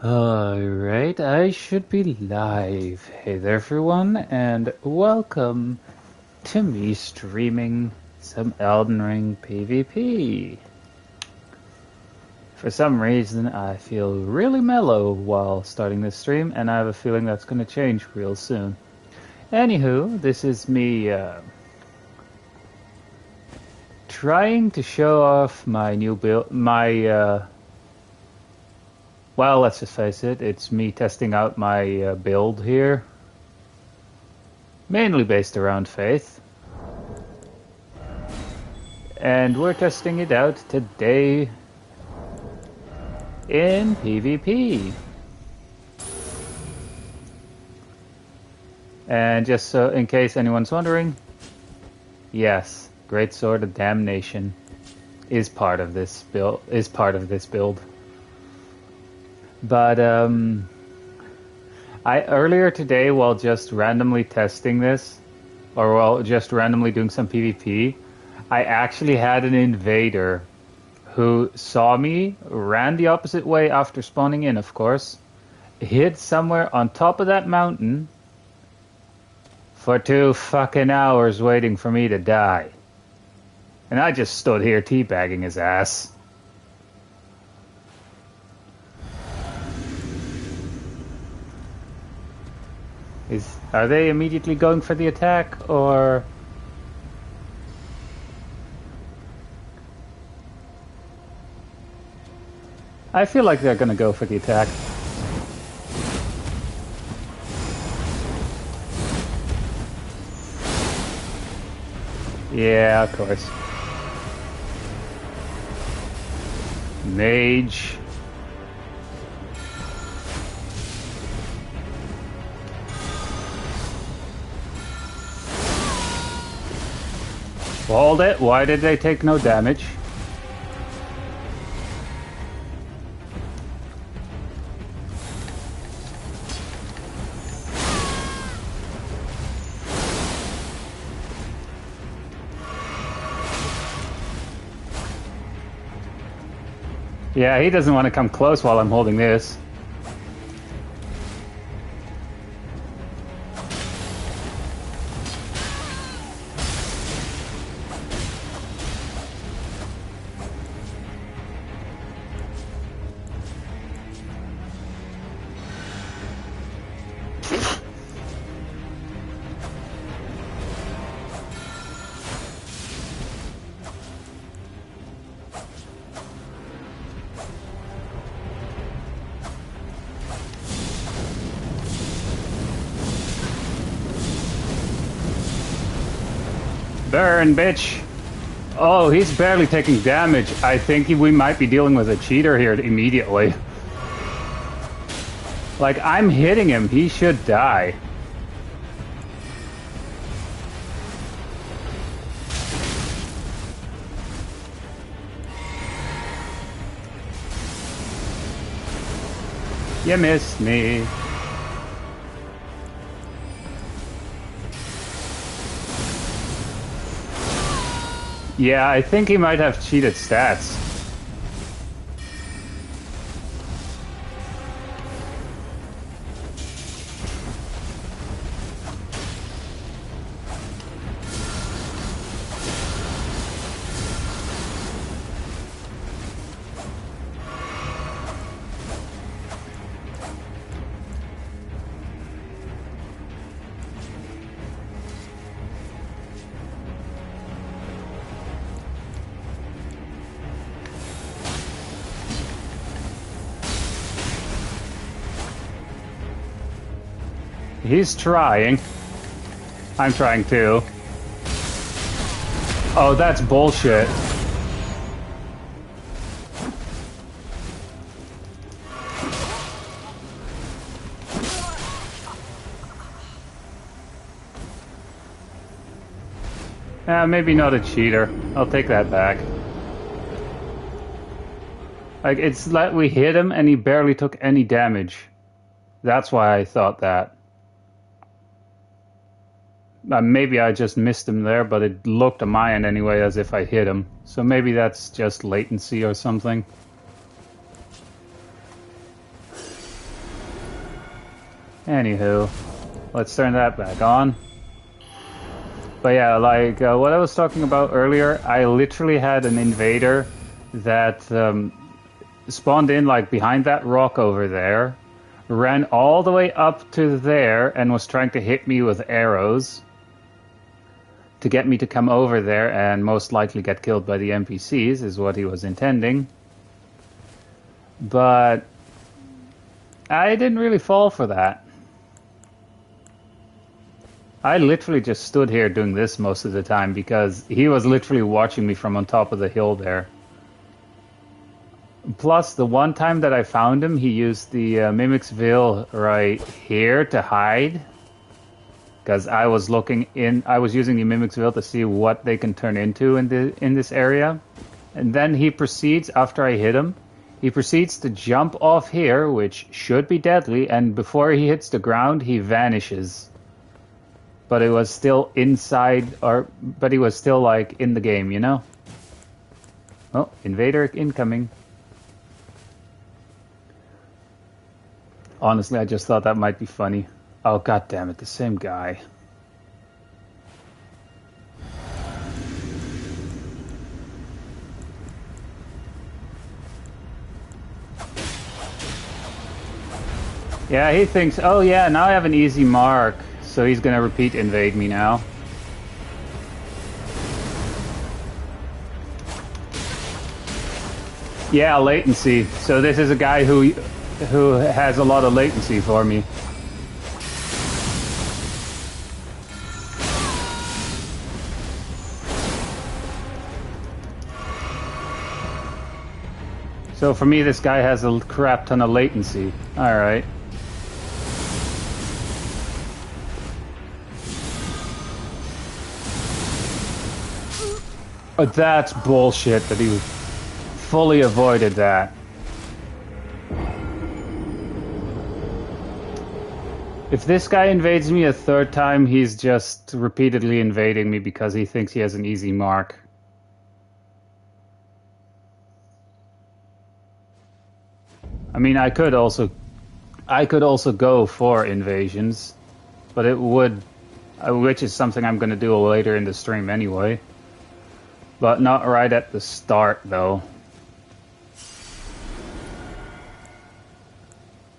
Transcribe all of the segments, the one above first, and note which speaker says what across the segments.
Speaker 1: Alright, I should be live. Hey there everyone, and welcome to me streaming some Elden Ring PvP. For some reason, I feel really mellow while starting this stream, and I have a feeling that's going to change real soon. Anywho, this is me trying to show off my new build, well, let's just face it, it's me testing out my build here. Mainly based around Faith. And we're testing it out today in PvP. And just so in case anyone's wondering, yes, Great Sword of Damnation is part of this build. But earlier today, while just randomly testing this, or while just randomly doing some PvP, I actually had an invader who saw me, ran the opposite way after spawning in, of course, hid somewhere on top of that mountain for 2 fucking hours waiting for me to die. And I just stood here teabagging his ass. Are they immediately going for the attack, or... I feel like they're gonna go for the attack. Yeah, of course. Mage. Hold it. Why did they take no damage? Yeah, he doesn't want to come close while I'm holding this. Burn, bitch! Oh, he's barely taking damage. I think we might be dealing with a cheater here immediately. Like, I'm hitting him. He should die. You missed me. Yeah, I think he might have cheated stats. He's trying. I'm trying too. Oh, that's bullshit. Maybe not a cheater. I'll take that back. Like, it's that we hit him and he barely took any damage. That's why I thought that. Maybe I just missed him there, but it looked on my end anyway as if I hit him. So maybe that's just latency or something. Anywho, let's turn that back on. But yeah, like what I was talking about earlier, I literally had an invader that spawned in like behind that rock over there, ran all the way up to there and was trying to hit me with arrows to get me to come over there and most likely get killed by the NPCs is what he was intending. But I didn't really fall for that. I literally just stood here doing this most of the time because he was literally watching me from on top of the hill there. Plus, the one time that I found him, he used the Mimic's Veil right here to hide. Because I was using the Mimic's Veil to see what they can turn into in this area. And then he proceeds, after I hit him, he proceeds to jump off here, which should be deadly, and before he hits the ground, he vanishes. But it was still inside, but he was still like in the game, you know? Oh, invader incoming. Honestly, I just thought that might be funny. Oh, god damn it, the same guy. Yeah, he thinks, oh yeah, now I have an easy mark. So he's gonna repeat invade me now. Yeah, latency. So this is a guy who has a lot of latency for me. So for me, this guy has a crap ton of latency. All right. But that's bullshit that he fully avoided that. If this guy invades me a third time, he's just repeatedly invading me because he thinks he has an easy mark. I mean, I could also go for invasions, but it would, which is something I'm going to do later in the stream anyway. But not right at the start, though.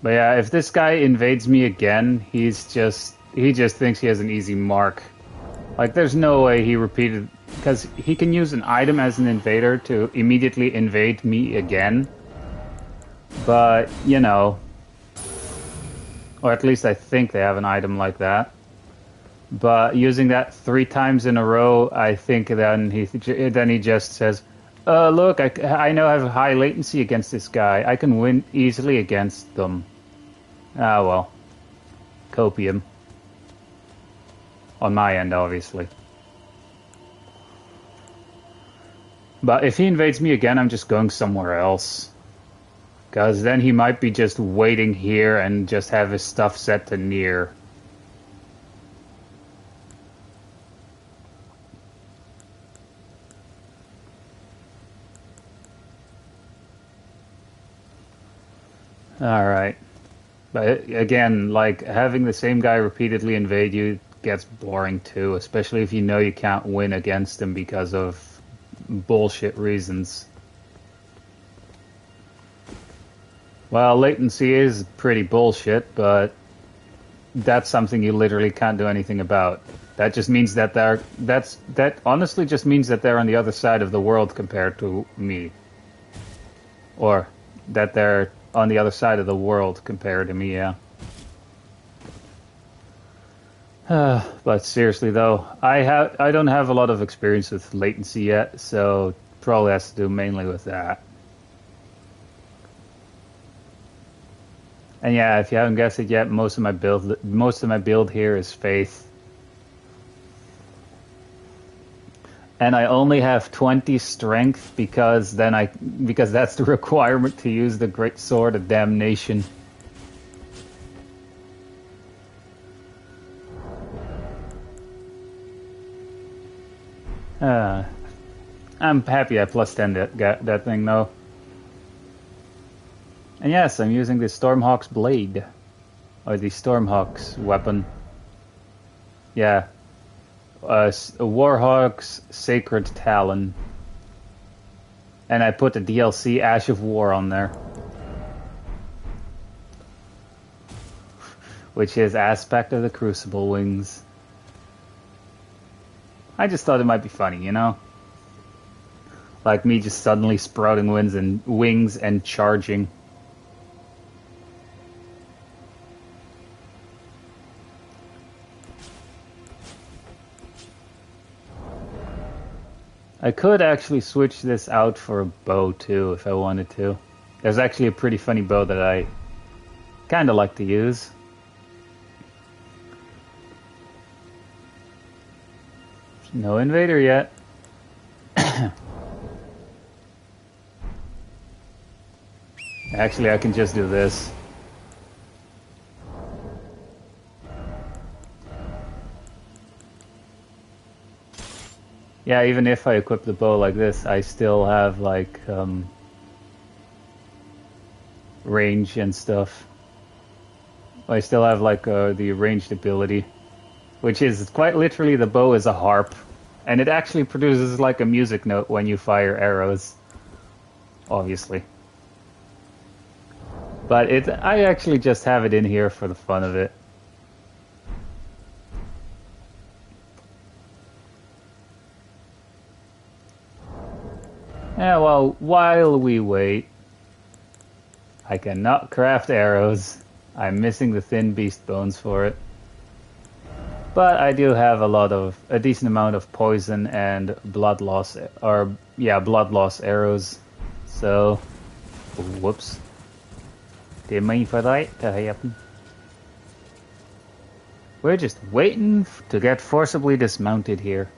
Speaker 1: But yeah, if this guy invades me again, he just thinks he has an easy mark. Like, there's no way he repeated, because he can use an item as an invader to immediately invade me again. But, you know, or at least I think they have an item like that. But using that 3 times in a row, I think then he just says, look, I know I have high latency against this guy. I can win easily against them. Ah, well. Copium. On my end, obviously. But if he invades me again, I'm just going somewhere else. Because then he might be just waiting here and just have his stuff set to near. Alright. But again, like, having the same guy repeatedly invade you gets boring too, especially if you know you can't win against him because of bullshit reasons. Well, latency is pretty bullshit, but that's something you literally can't do anything about. That just means that that honestly just means that they're on the other side of the world compared to me. Or that they're on the other side of the world compared to me, yeah. But seriously though, I don't have a lot of experience with latency yet, so probably has to do mainly with that. And yeah, if you haven't guessed it yet, most of my build here is Faith. And I only have 20 strength because that's the requirement to use the Great Sword of Damnation. I'm happy I plus 10 that thing though. And yes, I'm using the Stormhawk's blade. Or the Stormhawk's weapon. Yeah. A Warhawk's Sacred Talon. And I put the DLC Ash of War on there. Which is Aspect of the Crucible Wings. I just thought it might be funny, you know? Like me just suddenly sprouting wings and charging. I could actually switch this out for a bow too if I wanted to. There's actually a pretty funny bow that I kind of like to use. No invader yet. Actually, I can just do this. Yeah, even if I equip the bow like this, I still have like range and stuff. I still have like the ranged ability, which is quite literally the bow is a harp, and it actually produces like a music note when you fire arrows. Obviously. But I actually just have it in here for the fun of it. Yeah, well, while we wait, I cannot craft arrows. I'm missing the thin beast bones for it. But I do have a decent amount of poison and blood loss, blood loss arrows. So, whoops. Didn't mean for that to happen. We're just waiting to get forcibly dismounted here.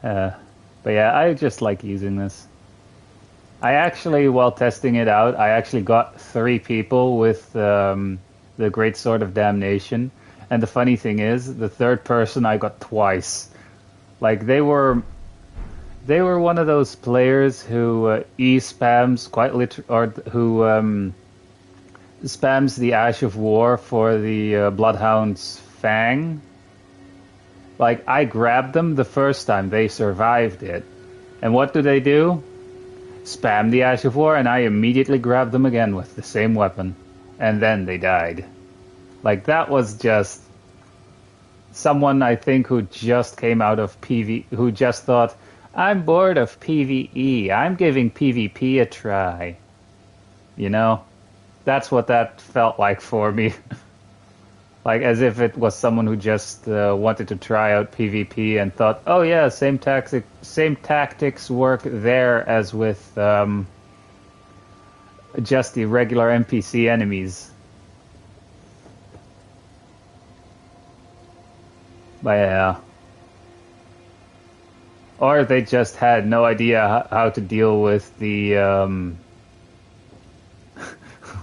Speaker 1: But yeah, I just like using this. I actually, while testing it out, I actually got 3 people with the Great Sword of Damnation. And the funny thing is, the 3rd person I got twice. Like, they were one of those players who spams who spams the Ash of War for the Bloodhound's Fang. Like, I grabbed them the first time, they survived it. And what do? Spam the Ash of War, and I immediately grabbed them again with the same weapon. And then they died. Like, that was just someone, I think, who just came out of who just thought, I'm bored of PvE, I'm giving PvP a try. You know? That's what that felt like for me. Like, as if it was someone who just wanted to try out PvP and thought, oh yeah, same tactics work there as with just the regular NPC enemies. But yeah. Or they just had no idea how to deal with the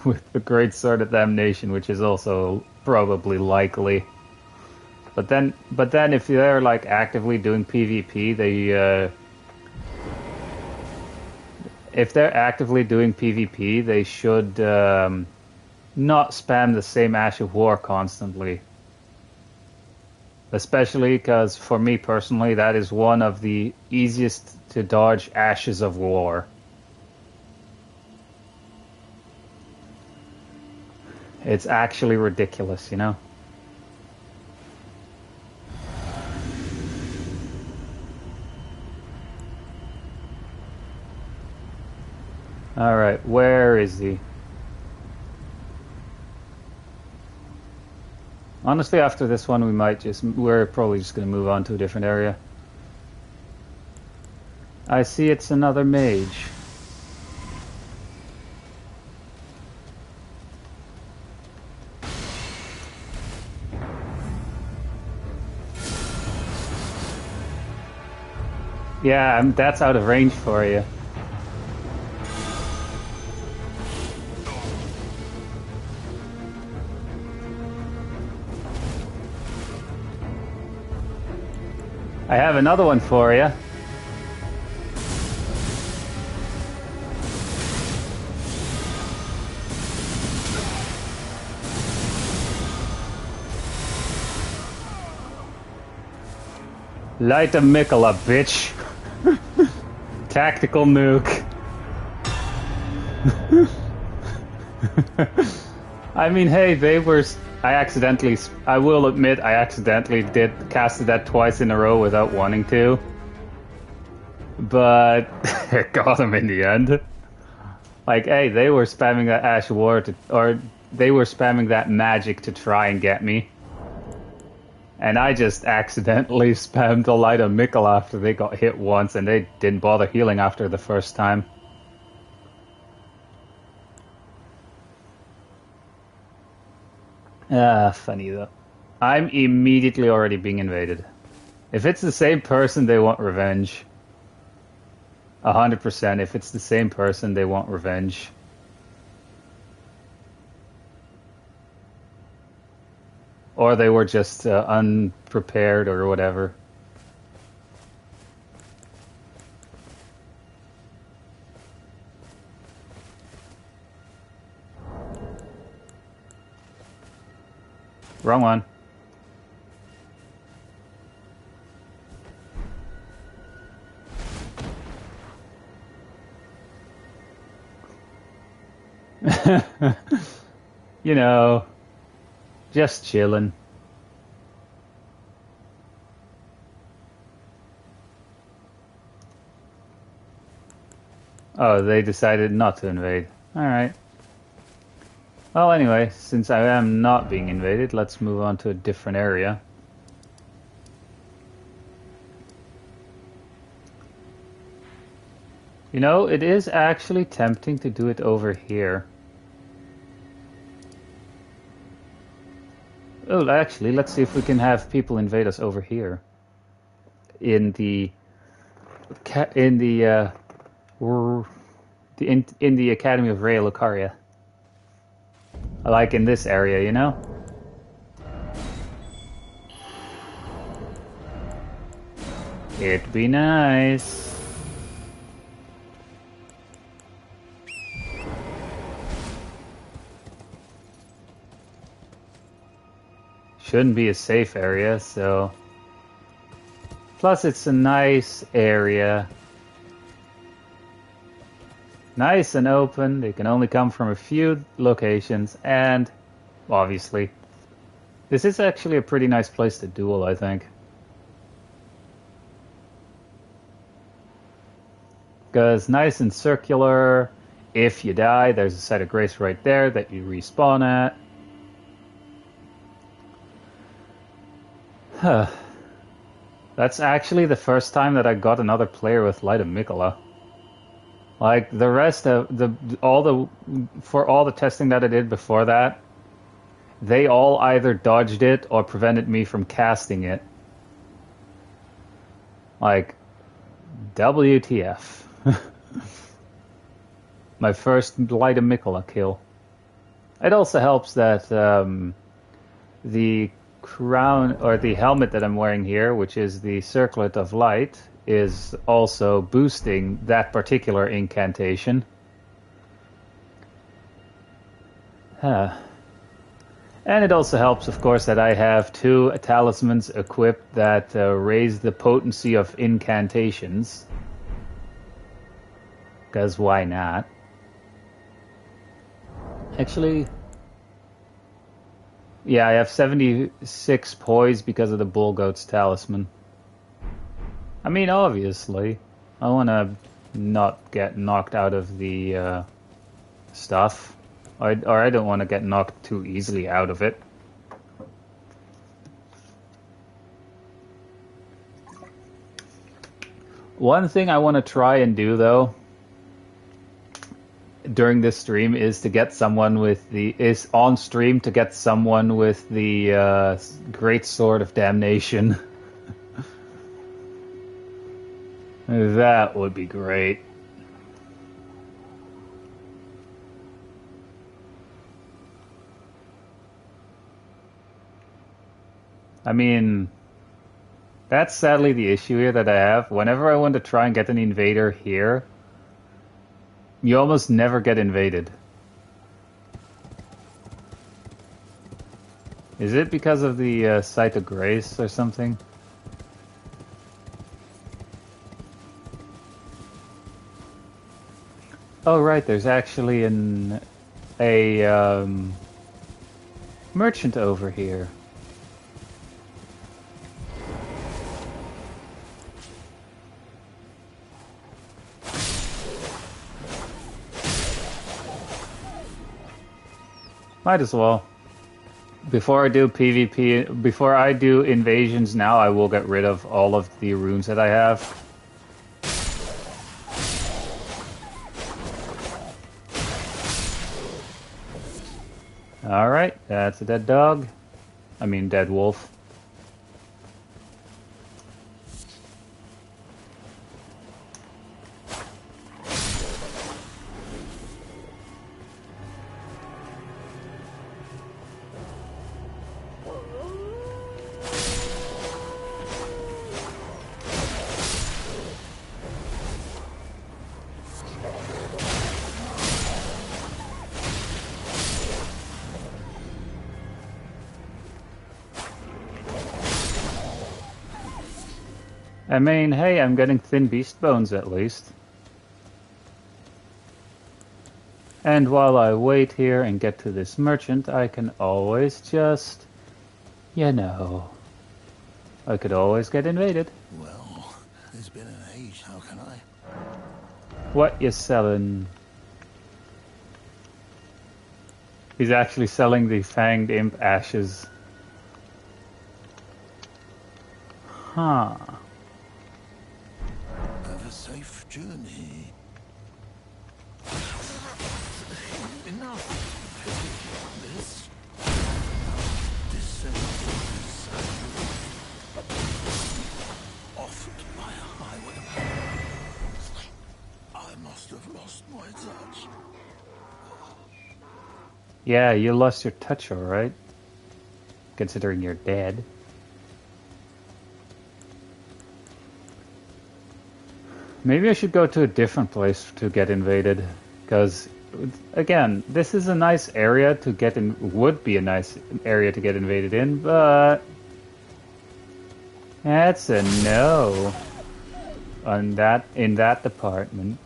Speaker 1: with the Great Sword of Damnation, which is also probably likely. But then if they're like actively doing PvP, if they're actively doing PvP, they should not spam the same Ash of War constantly. Especially because, for me personally, that is one of the easiest to dodge Ashes of War. It's actually ridiculous, you know? Alright, where is he? Honestly, after this one, we're probably just going to move on to a different area. I see it's another mage. Yeah, that's out of range for you. I have another one for you. Light a Mikola, bitch. Tactical nuke. I mean, hey, they were... I will admit, I accidentally casted that twice in a row without wanting to. But it got him in the end. Like, hey, they were spamming that Ash War or they were spamming that magic to try and get me. And I just accidentally spammed the Light of Mikkel after they got hit once, and they didn't bother healing after the first time. Funny though. I'm immediately already being invaded. If it's the same person, they want revenge. 100%. If it's the same person, they want revenge. Or they were just unprepared or whatever. Wrong one. You know, just chilling. Oh, they decided not to invade. Alright. Well, anyway, since I am not being invaded, let's move on to a different area. You know, it is actually tempting to do it over here. Oh, actually, let's see if we can have people invade us over here. In the Academy of Rea Lucaria. Like in this area, you know? It'd be nice. Shouldn't be a safe area, so... Plus, it's a nice area. Nice and open. They can only come from a few locations, and... Obviously. This is actually a pretty nice place to duel, I think. Because nice and circular. If you die, there's a site of grace right there that you respawn at. Huh. That's actually the first time that I got another player with Light of Mikola. Like the rest of all the testing that I did before that, they all either dodged it or prevented me from casting it. Like WTF. My first Light of Mikola kill. It also helps that the crown or the helmet that I'm wearing here, which is the Circlet of Light, is also boosting that particular incantation. And it also helps, of course, that I have 2 talismans equipped that raise the potency of incantations. Because why not? Actually... Yeah, I have 76 poise because of the Bull Goat's talisman. I mean, obviously, I want to not get knocked out of the stuff. Or I don't want to get knocked too easily out of it. One thing I want to try and do, though, during this stream is to get someone with the Great Sword of Damnation. That would be great. I mean, that's sadly the issue here that I have. Whenever I want to try and get an invader here, you almost never get invaded. Is it because of the Site of Grace or something? Oh, right, there's actually a merchant over here. Might as well. Before I do PvP, before I do invasions now, I will get rid of all of the runes that I have. Alright, that's a dead dog. I mean, dead wolf. I mean, hey, I'm getting thin beast bones at least. And while I wait here and get to this merchant, I can always just, you know, I could always get invaded.
Speaker 2: Well, it's been an age, how can I?
Speaker 1: What you selling? He's actually selling the Fanged Imp ashes. Huh.
Speaker 2: Have a safe journey. Enough. This descends offered by a highwayman. I must have lost my touch.
Speaker 1: Yeah, you lost your touch, alright. Considering you're dead. Maybe I should go to a different place to get invaded. Because, again, this is a nice area to get in. Would be a nice area to get invaded in, but that's a no on that in that department.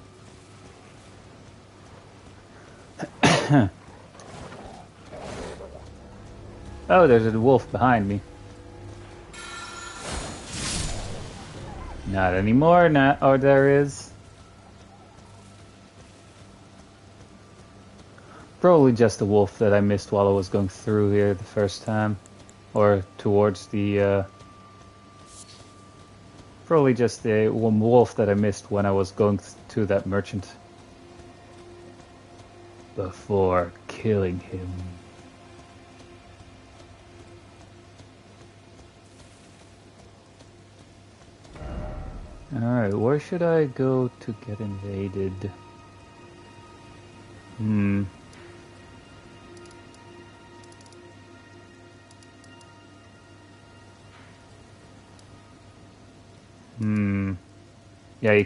Speaker 1: Oh, there's a wolf behind me. Not anymore, not. Oh, there is. Probably just a wolf that I missed while I was going through here the first time. Or towards the, probably just the one wolf that I missed when I was going to that merchant. Before killing him. Alright, where should I go to get invaded? Yeah,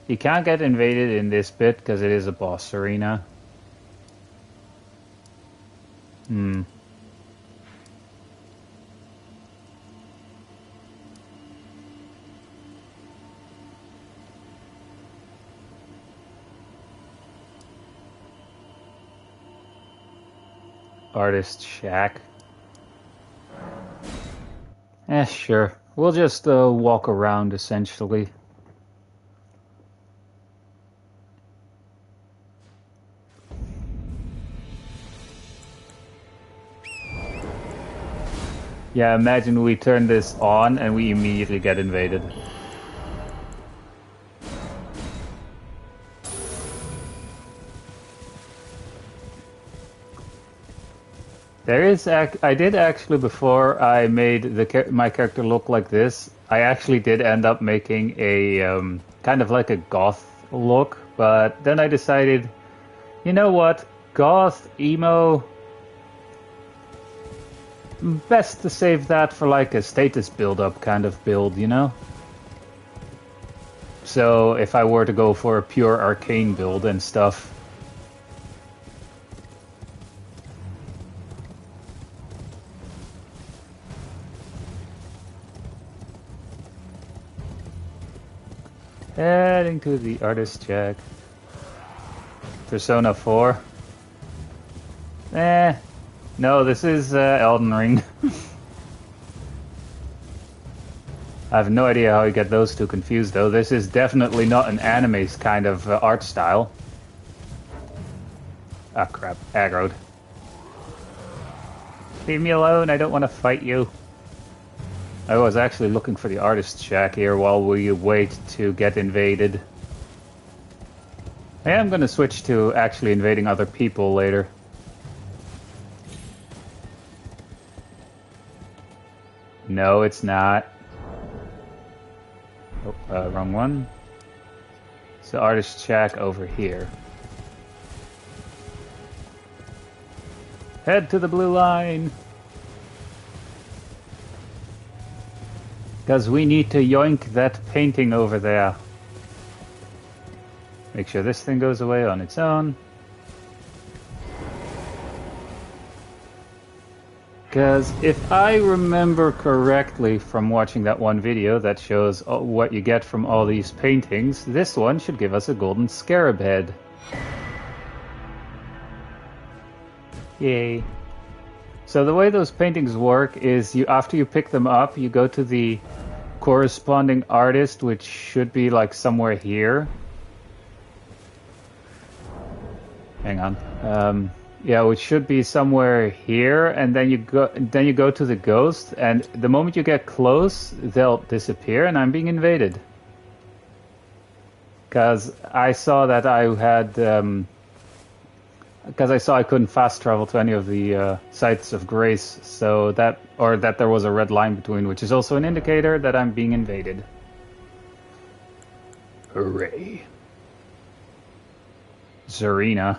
Speaker 1: you can't get invaded in this bit because it is a boss arena. Artist shack. Sure. We'll just walk around essentially. Yeah, imagine we turn this on and we immediately get invaded. There is I did actually, before I made my character look like this, I actually did end up making a kind of like a goth look, but then I decided, you know what, goth, emo, best to save that for like a status build-up kind of build, you know? So if I were to go for a pure arcane build and stuff. Heading to the artist check. Persona 4. No, this is Elden Ring. I have no idea how you get those two confused, though. This is definitely not an anime's kind of art style. Ah, crap. Aggroed. Leave me alone, I don't want to fight you. I was actually looking for the artist shack here while we wait to get invaded. I am going to switch to actually invading other people later. No, it's not. Oh, wrong one. It's the artist shack over here. Head to the blue line. Because we need to yoink that painting over there. Make sure this thing goes away on its own. Because if I remember correctly from watching that one video that shows what you get from all these paintings, this one should give us a golden scarab head. Yay. So the way those paintings work is after you pick them up, you go to the corresponding artist, which should be like somewhere here. Hang on. Yeah, which should be somewhere here, and then you go to the ghost, and the moment you get close, they'll disappear, and I'm being invaded. Because I saw that I had, because I saw I couldn't fast travel to any of the sites of grace, so that there was a red line between, which is also an indicator that I'm being invaded. Hooray. Zarina.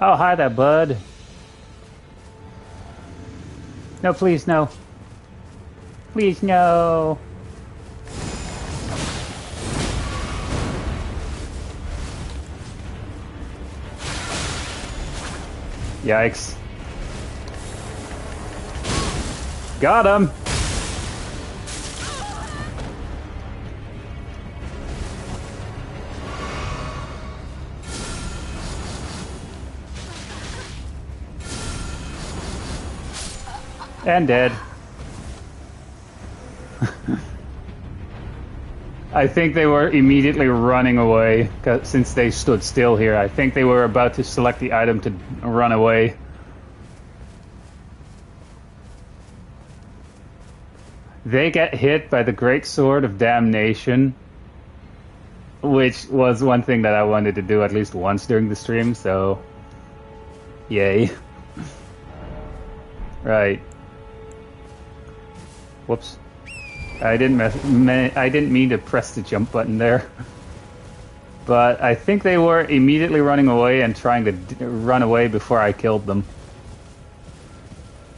Speaker 1: Oh, hi there, bud. No, please, no. Please, no. Yikes. Got him. And dead. I think they were immediately running away, since they stood still here. I think they were about to select the item to run away. They get hit by the Great Sword of Damnation, which was one thing that I wanted to do at least once during the stream, so yay. Right. Whoops. I didn't mean to press the jump button there. But I think they were immediately running away and trying to run away before I killed them.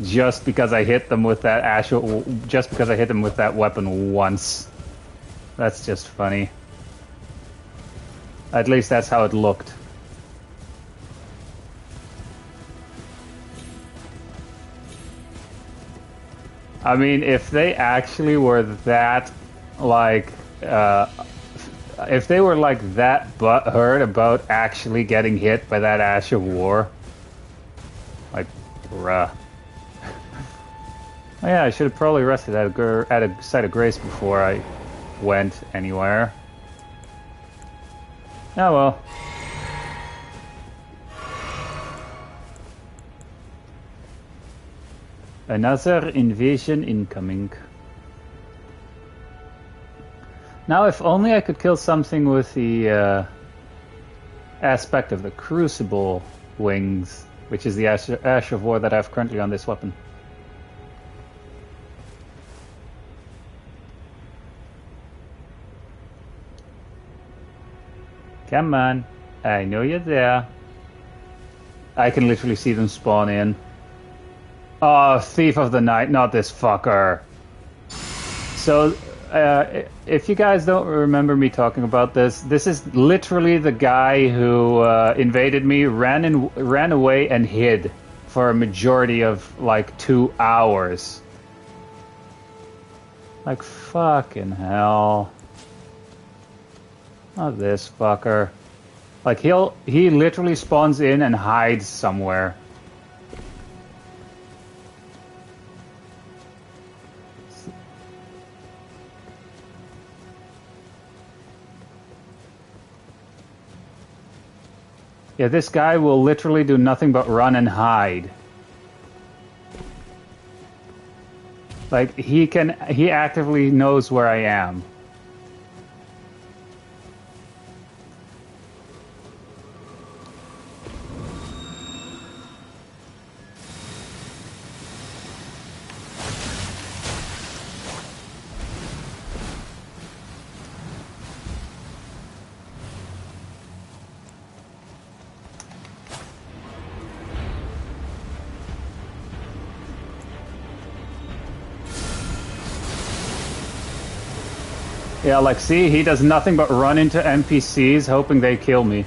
Speaker 1: Just because I hit them with that just because I hit them with that weapon once. That's just funny. At least that's how it looked. I mean, if they actually were that, like, if they were like that butthurt about actually getting hit by that Ash of War, like, bruh. Oh yeah, I should have probably rested at a site of grace before I went anywhere. Oh well. Another invasion incoming. Now, if only I could kill something with the aspect of the Crucible wings, which is the Ash of War that I have currently on this weapon. Come on, I know you're there. I can literally see them spawn in. Oh, Thief of the Night, not this fucker. So, if you guys don't remember me talking about this, this is literally the guy who invaded me, ran away and hid for a majority of like 2 hours. Like fucking hell. Not this fucker. Like he literally spawns in and hides somewhere. Yeah, this guy will literally do nothing but run and hide. Like he actively knows where I am. Yeah, like, see, he does nothing but run into NPCs hoping they kill me.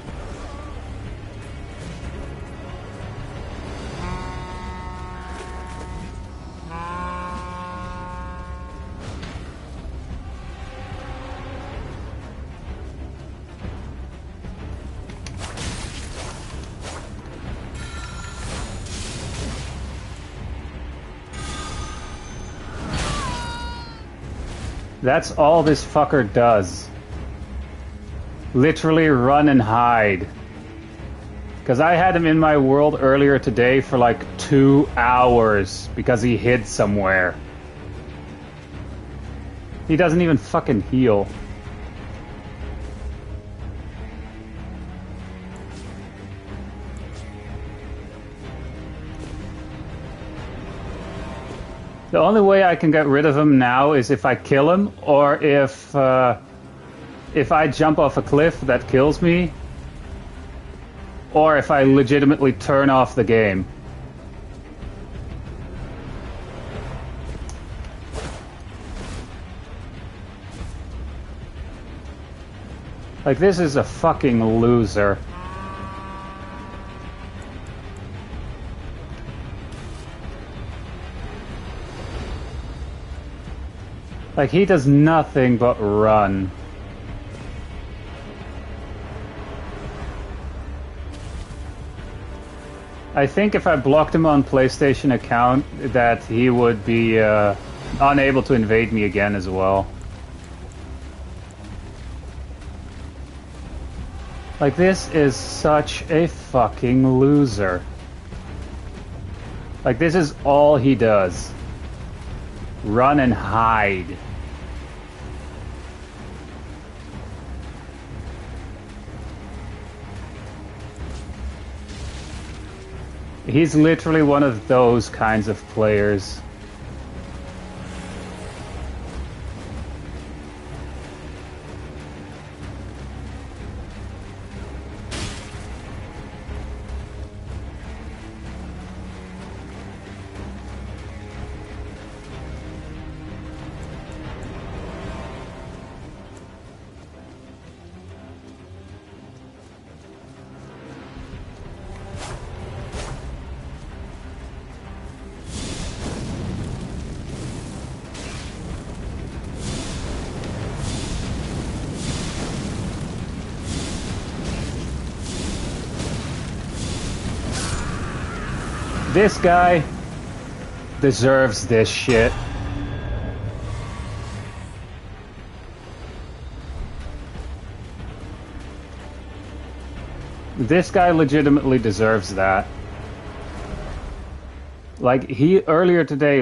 Speaker 1: That's all this fucker does. Literally run and hide. Because I had him in my world earlier today for like 2 hours because he hid somewhere. He doesn't even fucking heal. The only way I can get rid of him now is if I kill him, or if I jump off a cliff that kills me, or if I legitimately turn off the game. Like, this is a fucking loser. Like, he does nothing but run. I think if I blocked him on PlayStation account, that he would be unable to invade me again as well. Like, this is such a fucking loser. Like, this is all he does. Run and hide. He's literally one of those kinds of players. This guy deserves this shit. This guy legitimately deserves that. Like, he earlier today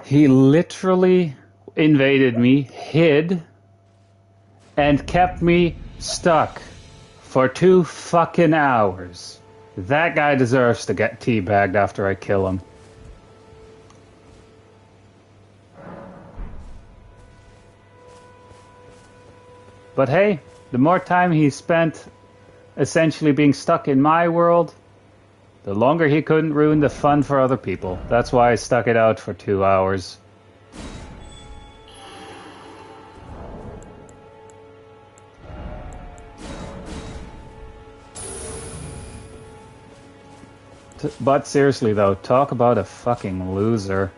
Speaker 1: he literally invaded me, hid, and kept me stuck for 2 fucking hours. That guy deserves to get teabagged after I kill him. But hey, the more time he spent essentially being stuck in my world, the longer he couldn't ruin the fun for other people. That's why I stuck it out for 2 hours. But seriously though, talk about a fucking loser.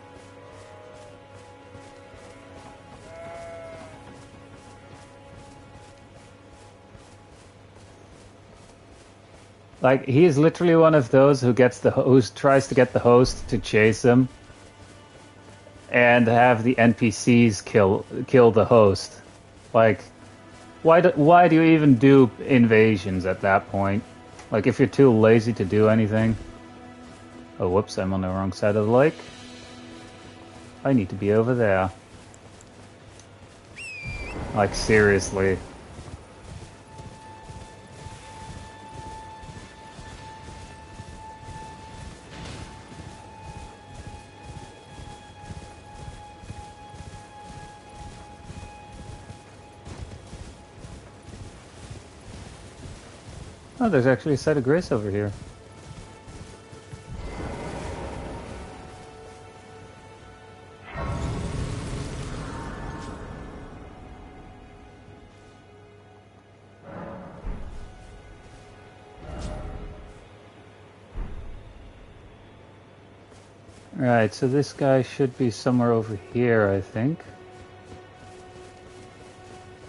Speaker 1: Like, he is literally one of those who gets the host, tries to get the host to chase him and have the NPCs kill the host. Like, why do you even do invasions at that point? Like, if you're too lazy to do anything. Oh, whoops, I'm on the wrong side of the lake. I need to be over there. Like, seriously. Oh, there's actually a site of grace over here. Right, so this guy should be somewhere over here, I think.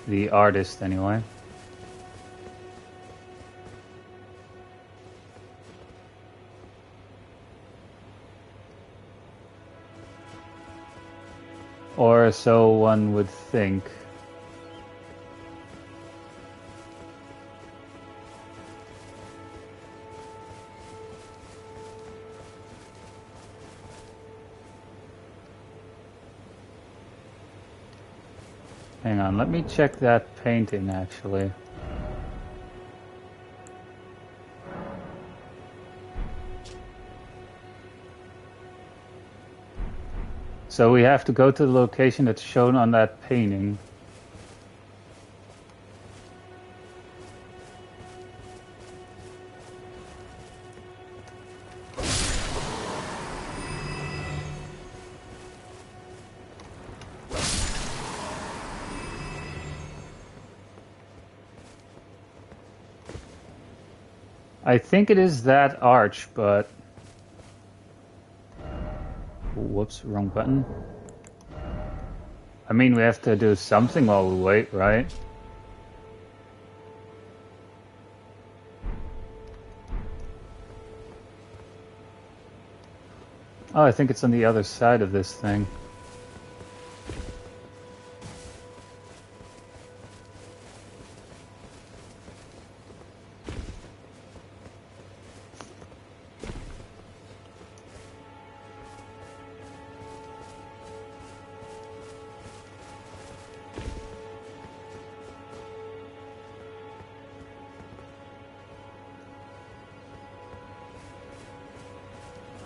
Speaker 1: The artist, anyway. Or so one would think. Hang on, let me check that painting, actually. So we have to go to the location that's shown on that painting. I think it is that arch, but... Whoops, wrong button. I mean, we have to do something while we wait, right? Oh, I think it's on the other side of this thing.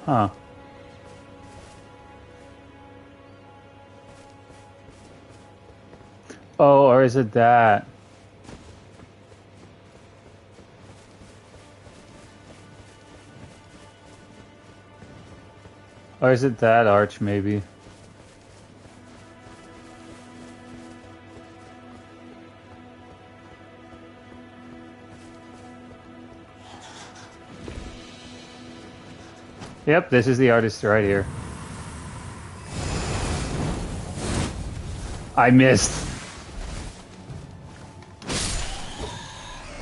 Speaker 1: Huh. Oh, or is it that? Or is it that arch, maybe? Yep, this is the artist right here. I missed.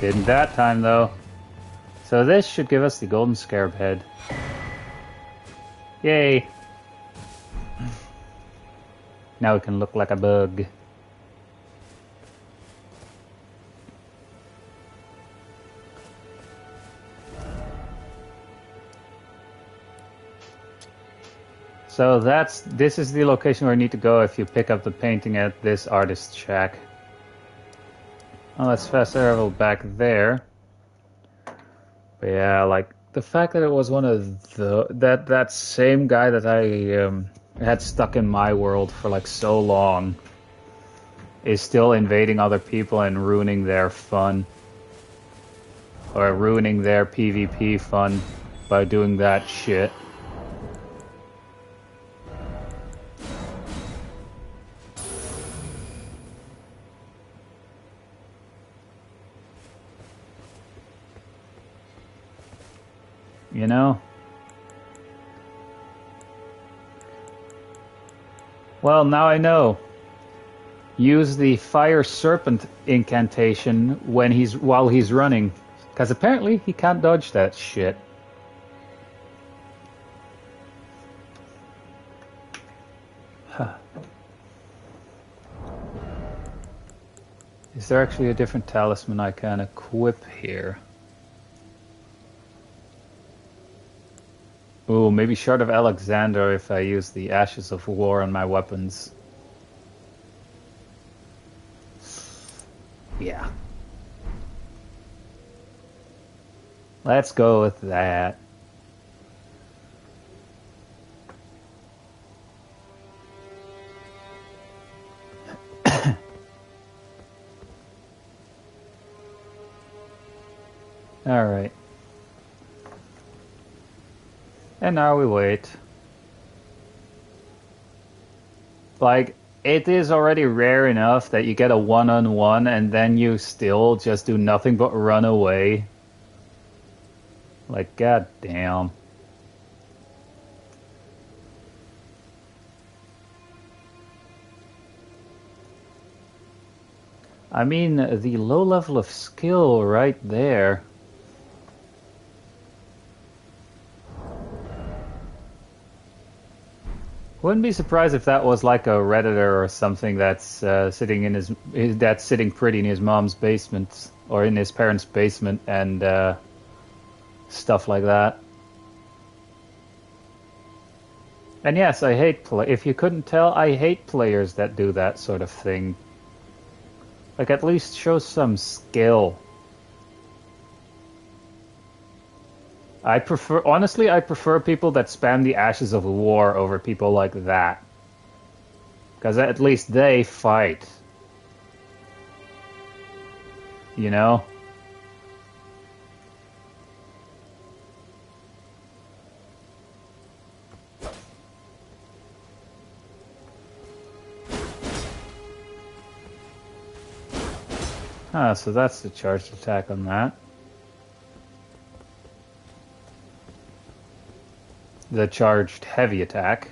Speaker 1: Didn't that time, though. So this should give us the golden scarab head. Yay! Now we can look like a bug. So this is the location where you need to go if you pick up the painting at this artist's shack. Well, let's fast travel back there. But yeah, like the fact that it was one of that same guy that I had stuck in my world for like so long is still invading other people and ruining their fun. Or ruining their PvP fun by doing that shit. You know? Well, now I know. Use the fire serpent incantation while he's running, because apparently he can't dodge that shit. Huh. Is there actually a different talisman I can equip here? Ooh, maybe Shard of Alexander if I use the Ashes of War on my weapons. Yeah. Let's go with that. Alright. And now we wait. Like, it is already rare enough that you get a one-on-one and then you still just do nothing but run away. Like, goddamn. I mean, the low level of skill right there. Wouldn't be surprised if that was like a Redditor or something that's sitting pretty in his mom's basement or in his parents' basement and stuff like that. And yes, I hate if you couldn't tell, I hate players that do that sort of thing. Like, at least show some skill. Honestly, I prefer people that spam the Ashes of War over people like that. Because at least they fight. You know? Ah, so that's the charged attack on that. The charged heavy attack.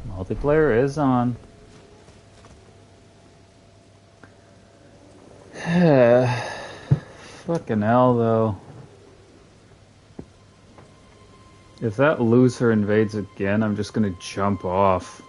Speaker 1: Multiplayer is on. Fucking hell, though. If that loser invades again, I'm just gonna jump off.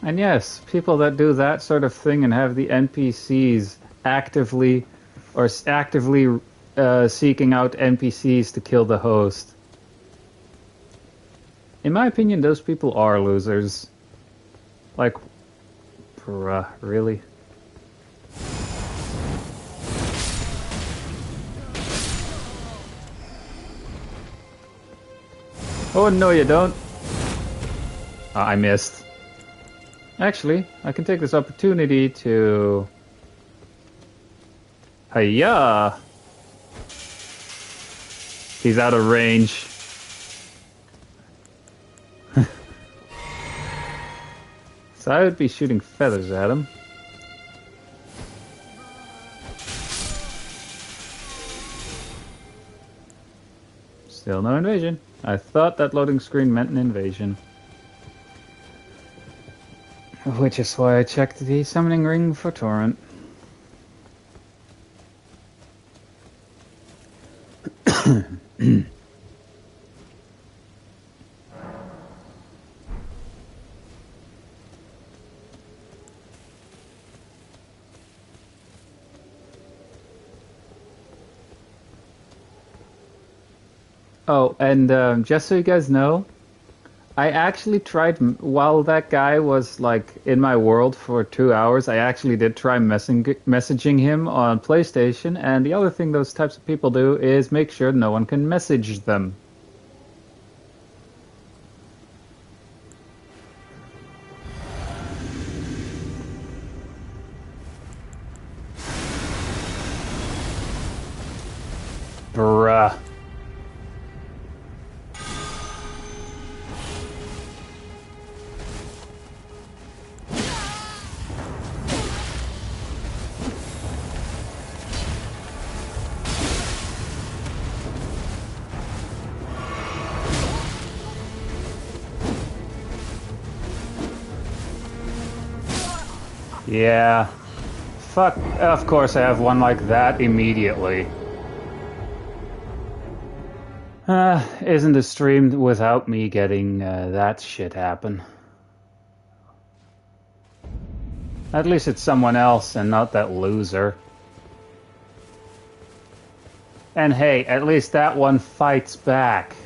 Speaker 1: And yes, people that do that sort of thing and have the NPCs actively seeking out NPCs to kill the host. In my opinion, those people are losers. Like, bruh, really? Oh, no you don't. I missed. Actually, I can take this opportunity to... Hiya! He's out of range. So I would be shooting feathers at him. Still no invasion. I thought that loading screen meant an invasion. Which is why I checked the summoning ring for Torrent. Oh, and just so you guys know, I actually tried, while that guy was like in my world for 2 hours, I actually did try messaging him on PlayStation, and the other thing those types of people do is make sure no one can message them. Bruh. Yeah. Fuck. Of course I have one like that immediately. Isn't the stream without me getting that shit happen? At least it's someone else and not that loser. And hey, at least that one fights back.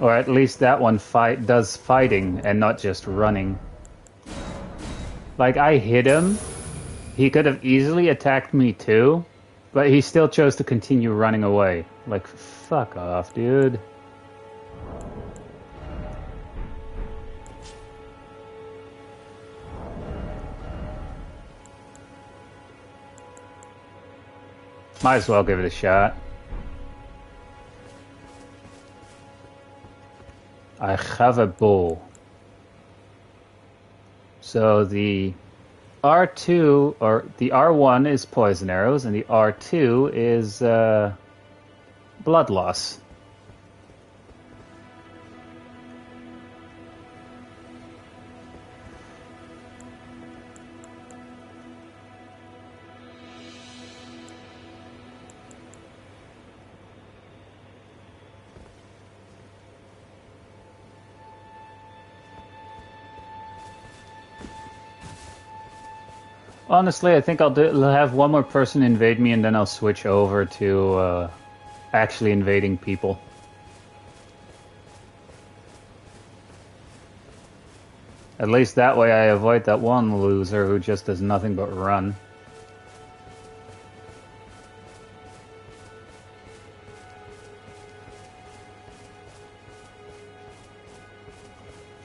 Speaker 1: Or at least that one does fighting and not just running. Like, I hit him. He could have easily attacked me too, but he still chose to continue running away. Like, fuck off, dude. Might as well give it a shot. I have a bow. So the R2, or the R1 is poison arrows, and the R2 is blood loss. Honestly, I think I'll have one more person invade me, and then I'll switch over to actually invading people. At least that way I avoid that one loser who just does nothing but run.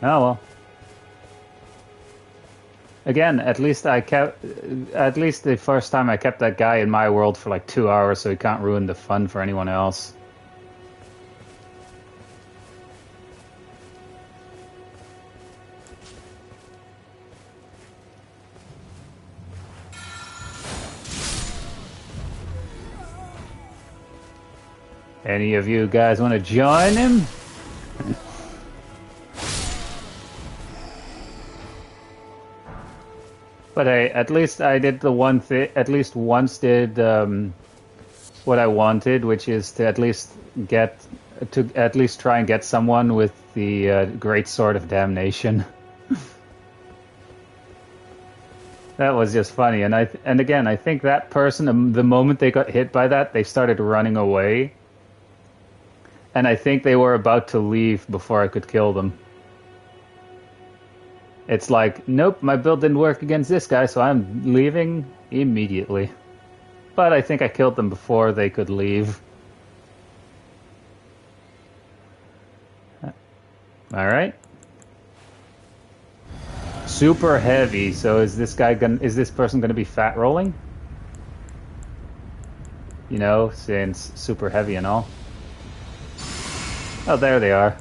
Speaker 1: Oh well. Again, at least the first time I kept that guy in my world for like 2 hours so he can't ruin the fun for anyone else. Any of you guys want to join him? But hey, at least I did the one thing, at least once did what I wanted, which is to at least try and get someone with the Great Sword of Damnation. That was just funny, and again, I think that person, the moment they got hit by that, they started running away. And I think they were about to leave before I could kill them. It's like, nope, my build didn't work against this guy, so I'm leaving immediately. But I think I killed them before they could leave. Alright. Super heavy, so is this person gonna be fat rolling? You know, since super heavy and all. Oh, there they are.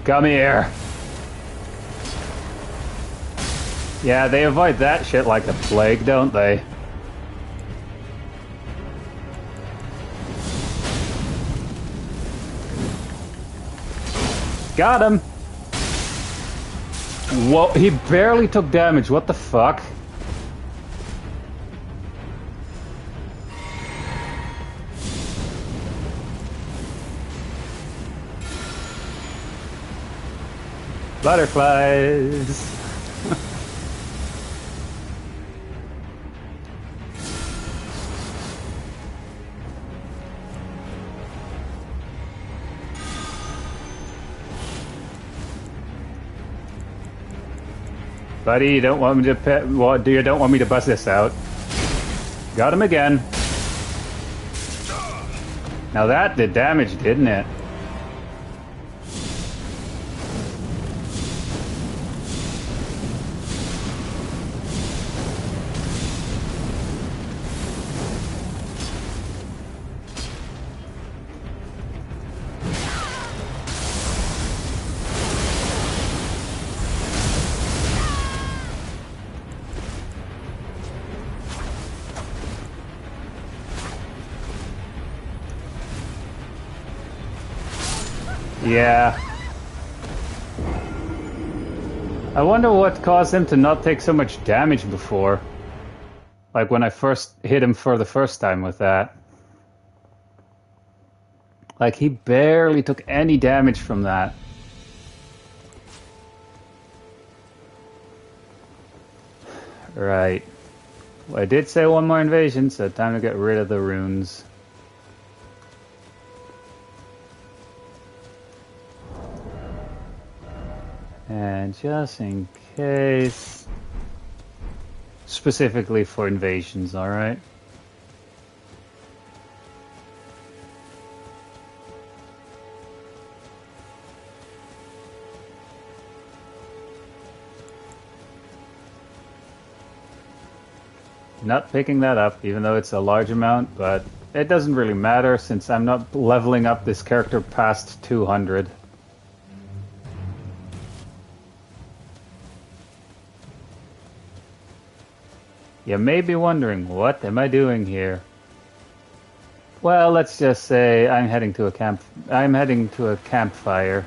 Speaker 1: Come here. Yeah, they avoid that shit like the plague, don't they? Got him! Whoa, he barely took damage, what the fuck? Butterflies! Buddy, you don't want me to you don't want me to bust this out. Got him again. Now that did damage, didn't it? Yeah. I wonder what caused him to not take so much damage before. Like when I first hit him for the first time with that. Like he barely took any damage from that. Right. Well, I did say one more invasion, so time to get rid of the runes. And just in case, specifically for invasions, alright? Not picking that up, even though it's a large amount, but it doesn't really matter since I'm not leveling up this character past 200. You may be wondering, what am I doing here? Well, let's just say I'm heading to a campfire.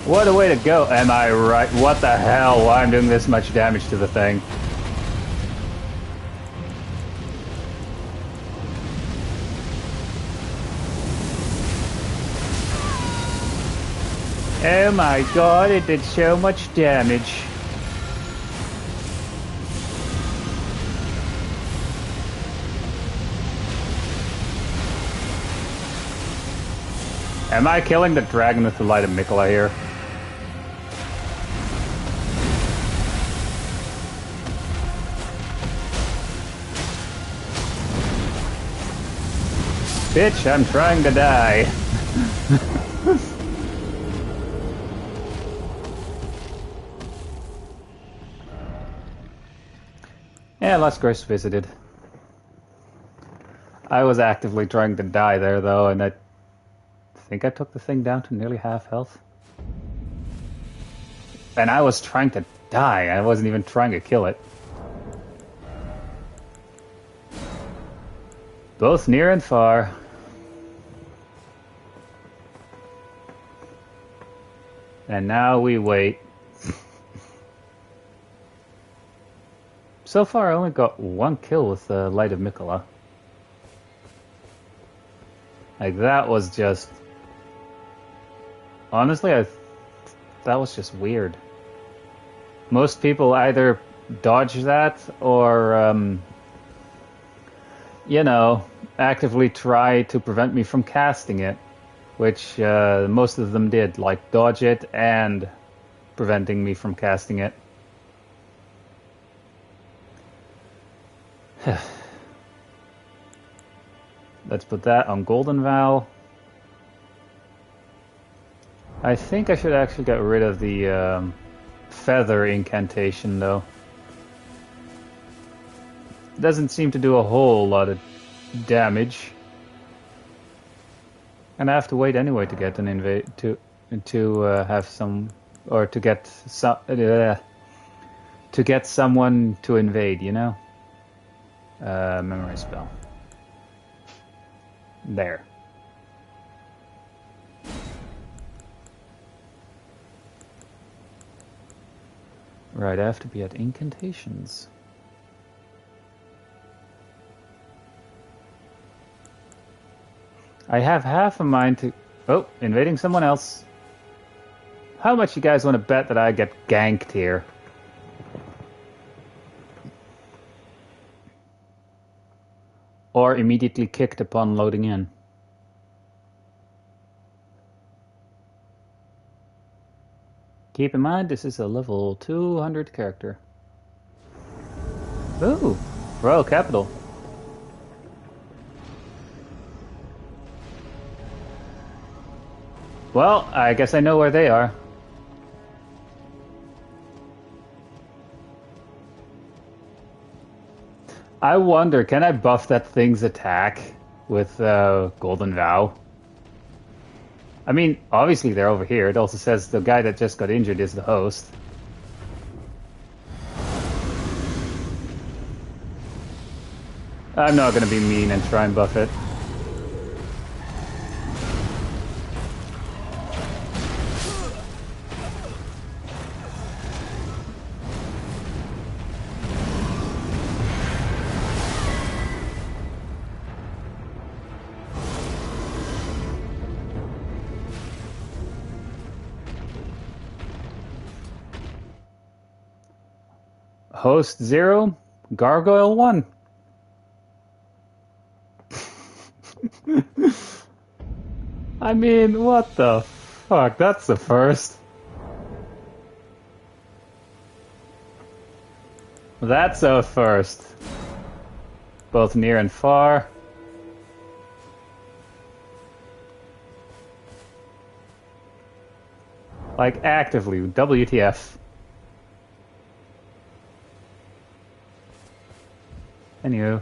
Speaker 1: What a way to go, am I right? What the hell? Why I'm doing this much damage to the thing? Oh my god, it did so much damage. Am I killing the dragon with the light of Mikola here? Bitch, I'm trying to die. Yeah, Lost Grace visited. I was actively trying to die there, though, and I think I took the thing down to nearly half health. And I was trying to die. I wasn't even trying to kill it. Both near and far. And now we wait. So far, I only got one kill with the Light of Mikola. Like, that was just... Honestly, that was just weird. Most people either dodge that or, you know, actively try to prevent me from casting it. Which most of them did, like dodge it and preventing me from casting it. Let's put that on Golden Vow. I think I should actually get rid of the feather incantation, though. It doesn't seem to do a whole lot of damage. And I have to wait anyway to get an invade to have some, or to get someone to invade, you know. Memory spell. There. Right, I have to be at incantations. I have half a mind to... Oh, invading someone else. How much you guys want to bet that I get ganked here? or immediately kicked upon loading in. Keep in mind, this is a level 200 character. Ooh, Royal Capital. Well, I guess I know where they are. I wonder, can I buff that thing's attack with Golden Vow? I mean, obviously they're over here. It also says the guy that just got injured is the host. I'm not going to be mean and try and buff it. Host 0, Gargoyle 1. I mean, what the fuck? That's the first. That's a first. Both near and far. Like, actively, WTF. Anywho.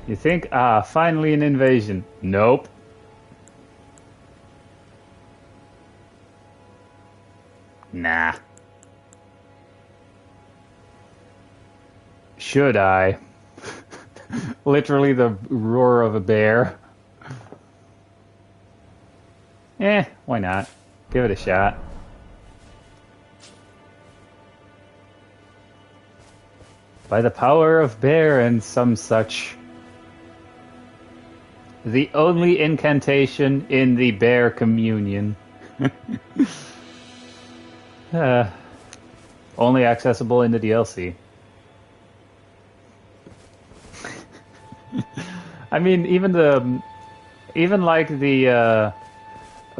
Speaker 1: You think, finally an invasion. Nope. Nah. Should I? Literally the roar of a bear. Why not? Give it a shot. By the power of bear and some such. The only incantation in the bear communion. Only accessible in the DLC. I mean, even like the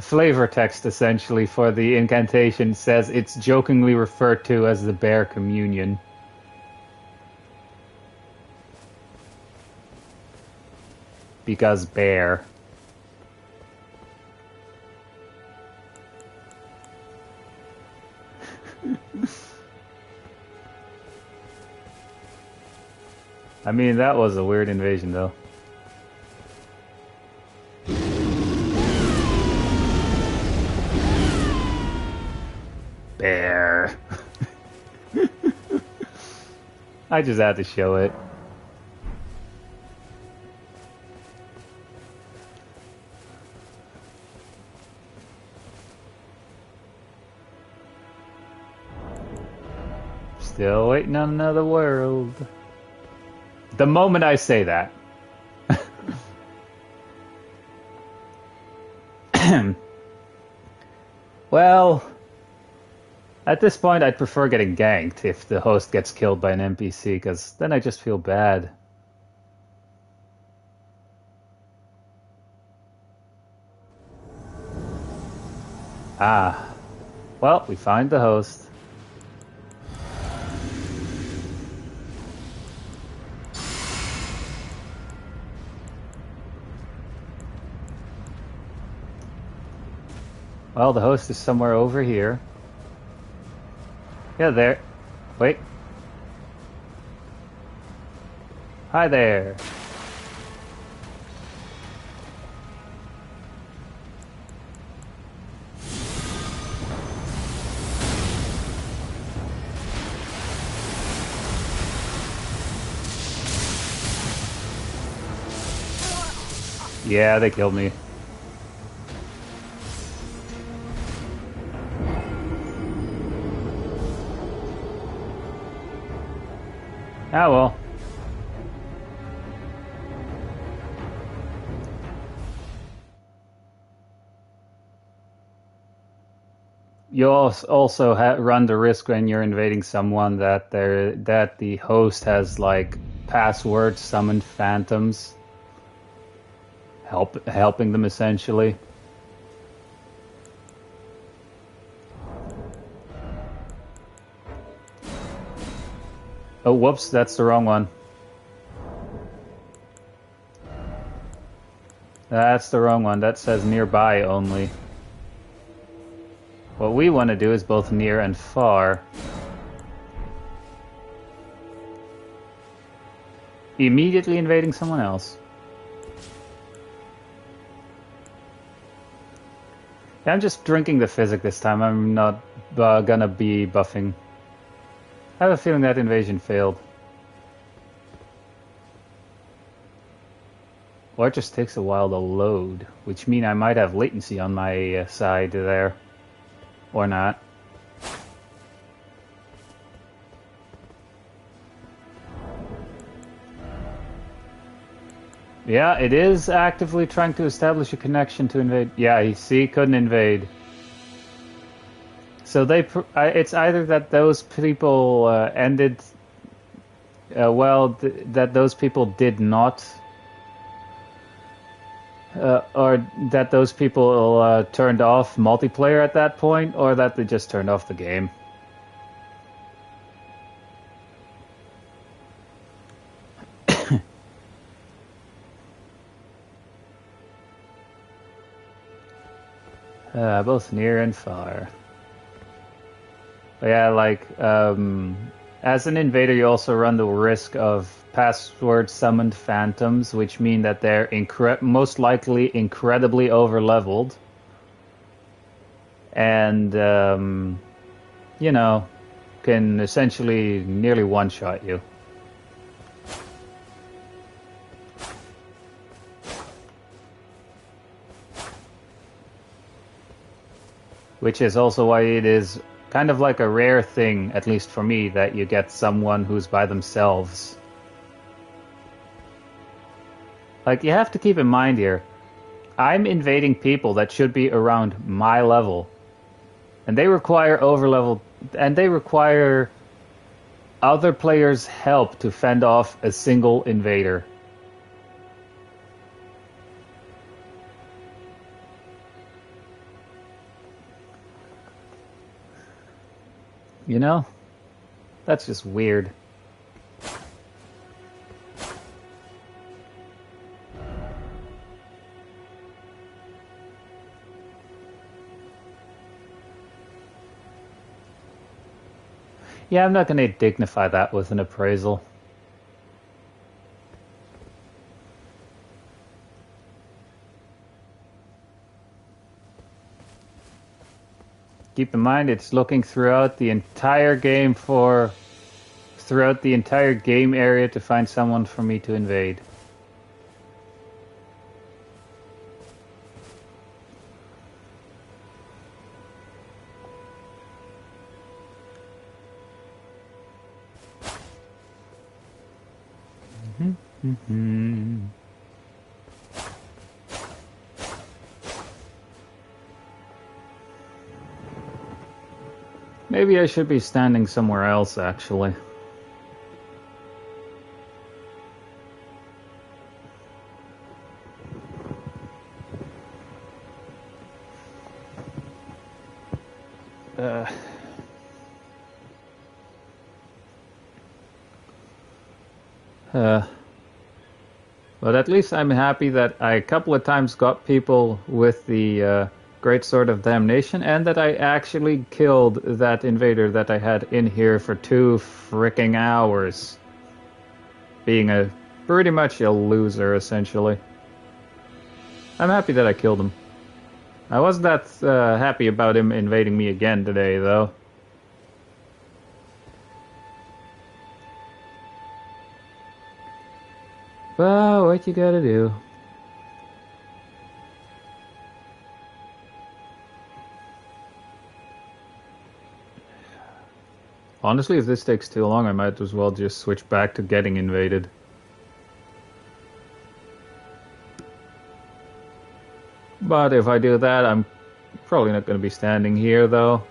Speaker 1: flavor text essentially for the incantation says it's jokingly referred to as the bear communion. Because bear. I mean, that was a weird invasion, though. Bear. I just had to show it. Still waiting on another world. The moment I say that. Well, at this point I'd prefer getting ganked if the host gets killed by an NPC, because then I just feel bad. Well, we find the host. Well, the host is somewhere over here. Yeah, there. Wait. Hi there. Yeah, they killed me. Ah, well. you also run the risk when you're invading someone that the host has like password summoned phantoms helping them essentially. Oh, whoops, that's the wrong one. That's the wrong one. That says nearby only. What we want to do is both near and far. Immediately invading someone else. Yeah, I'm just drinking the physic this time. I'm not gonna be buffing. I have a feeling that invasion failed. Or it just takes a while to load, which means I might have latency on my side there. Or not. Yeah, it is actively trying to establish a connection to invade. Yeah, you see, couldn't invade. So it's either that those people ended, that those people did not, or that those people turned off multiplayer at that point, or that they just turned off the game. Both near and far. But yeah, like, as an invader, you also run the risk of password summoned phantoms, which mean that they're most likely incredibly overleveled. And, you know, can essentially nearly one-shot you. Which is also why it is kind of like a rare thing, at least for me, that you get someone who's by themselves. Like, you have to keep in mind here, I'm invading people that should be around my level. And they require overlevel, and they require other players' help to fend off a single invader. You know? That's just weird. Yeah, I'm not going to dignify that with an appraisal. Keep in mind, it's looking throughout the entire game throughout the entire game area to find someone for me to invade. Maybe I should be standing somewhere else, actually. But at least I'm happy that I a couple of times got people with the Great Sword of Damnation, and that I actually killed that invader that I had in here for 2 freaking hours. Being pretty much a loser, essentially. I'm happy that I killed him. I wasn't that happy about him invading me again today, though. Well, what you gotta do? Honestly, if this takes too long, I might as well just switch back to getting invaded. But if I do that, I'm probably not going to be standing here, though.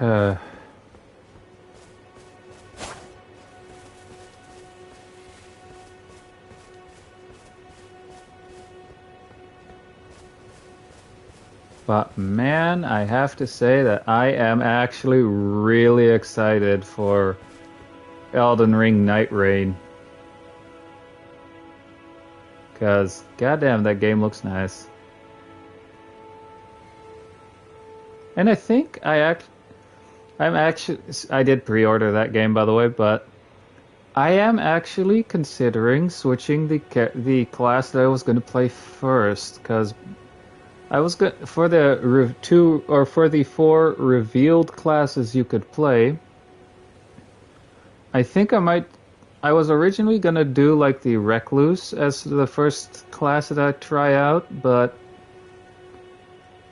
Speaker 1: But man, I have to say that I am actually really excited for Elden Ring Night Rain. Because, goddamn, that game looks nice. And I think I did pre-order that game, by the way, but I am actually considering switching the class that I was going to play first, because I was good for the for the 4 revealed classes you could play. I think I was originally gonna do like the Recluse as the first class that I try out, but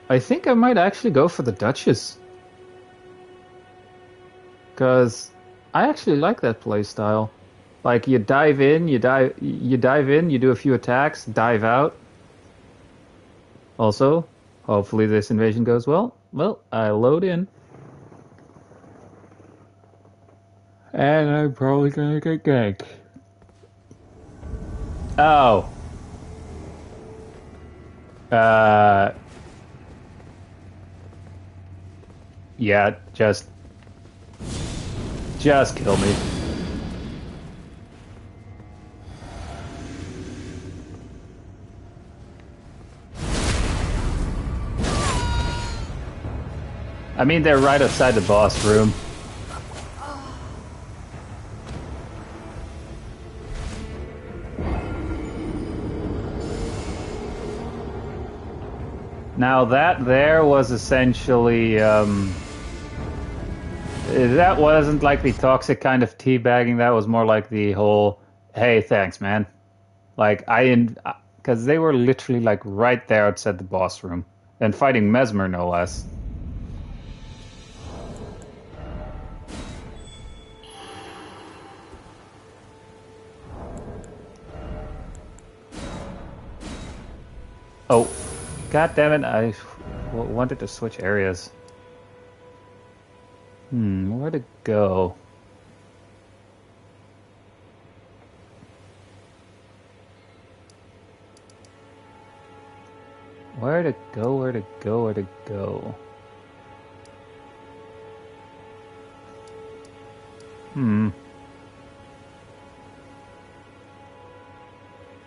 Speaker 1: I think I might actually go for the Duchess. Cause I actually like that playstyle. Like you dive in, you do a few attacks, dive out. Also, hopefully this invasion goes well. Well, I load in. And I'm probably gonna get ganked. Oh. Yeah, just kill me. I mean, they're right outside the boss room. Now that there was essentially, that wasn't like the toxic kind of teabagging, that was more like the whole, hey, thanks, man. Like, because they were literally like right there outside the boss room. And fighting Mesmer, no less. Oh, god damn it, I wanted to switch areas. Where to go? Where to go, where to go, where to go?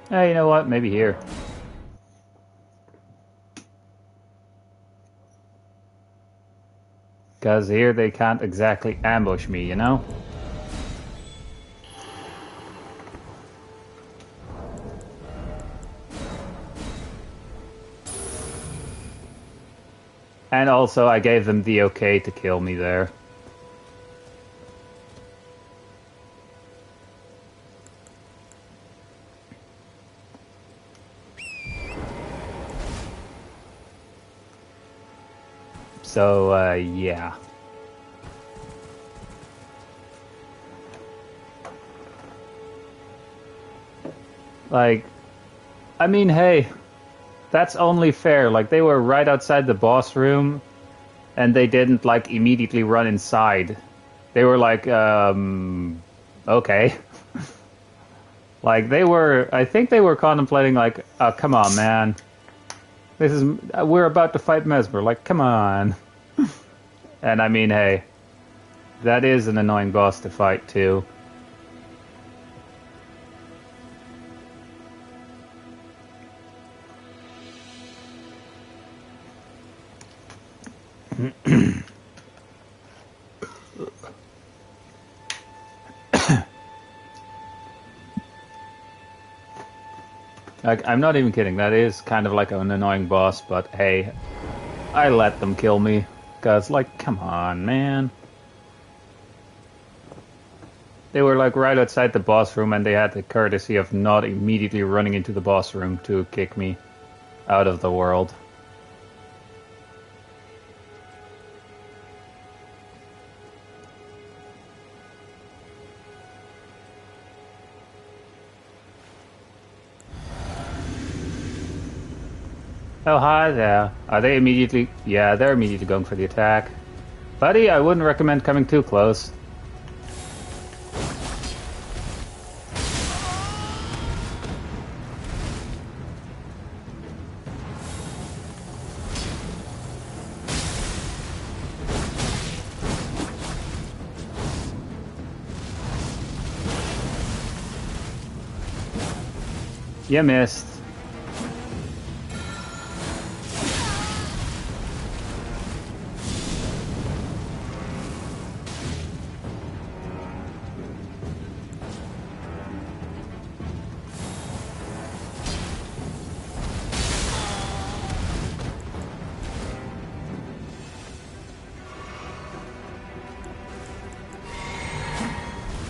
Speaker 1: Hey, you know what? Maybe here. Because here they can't exactly ambush me, you know? And also, I gave them the okay to kill me there. So, yeah. Like, I mean, hey, that's only fair. Like, they were right outside the boss room, and they didn't, like, immediately run inside. They were like, okay. Like, I think they were contemplating, like, oh, come on, man. We're about to fight Mesmer, like, come on. And I mean, hey, that is an annoying boss to fight, too. Like, I'm not even kidding, that is kind of like an annoying boss, but hey, I let them kill me. Because, like, come on, man. They were, like, right outside the boss room, and they had the courtesy of not immediately running into the boss room to kick me out of the world. Oh, hi there. Are they immediately... Yeah, they're immediately going for the attack. Buddy, I wouldn't recommend coming too close. You missed.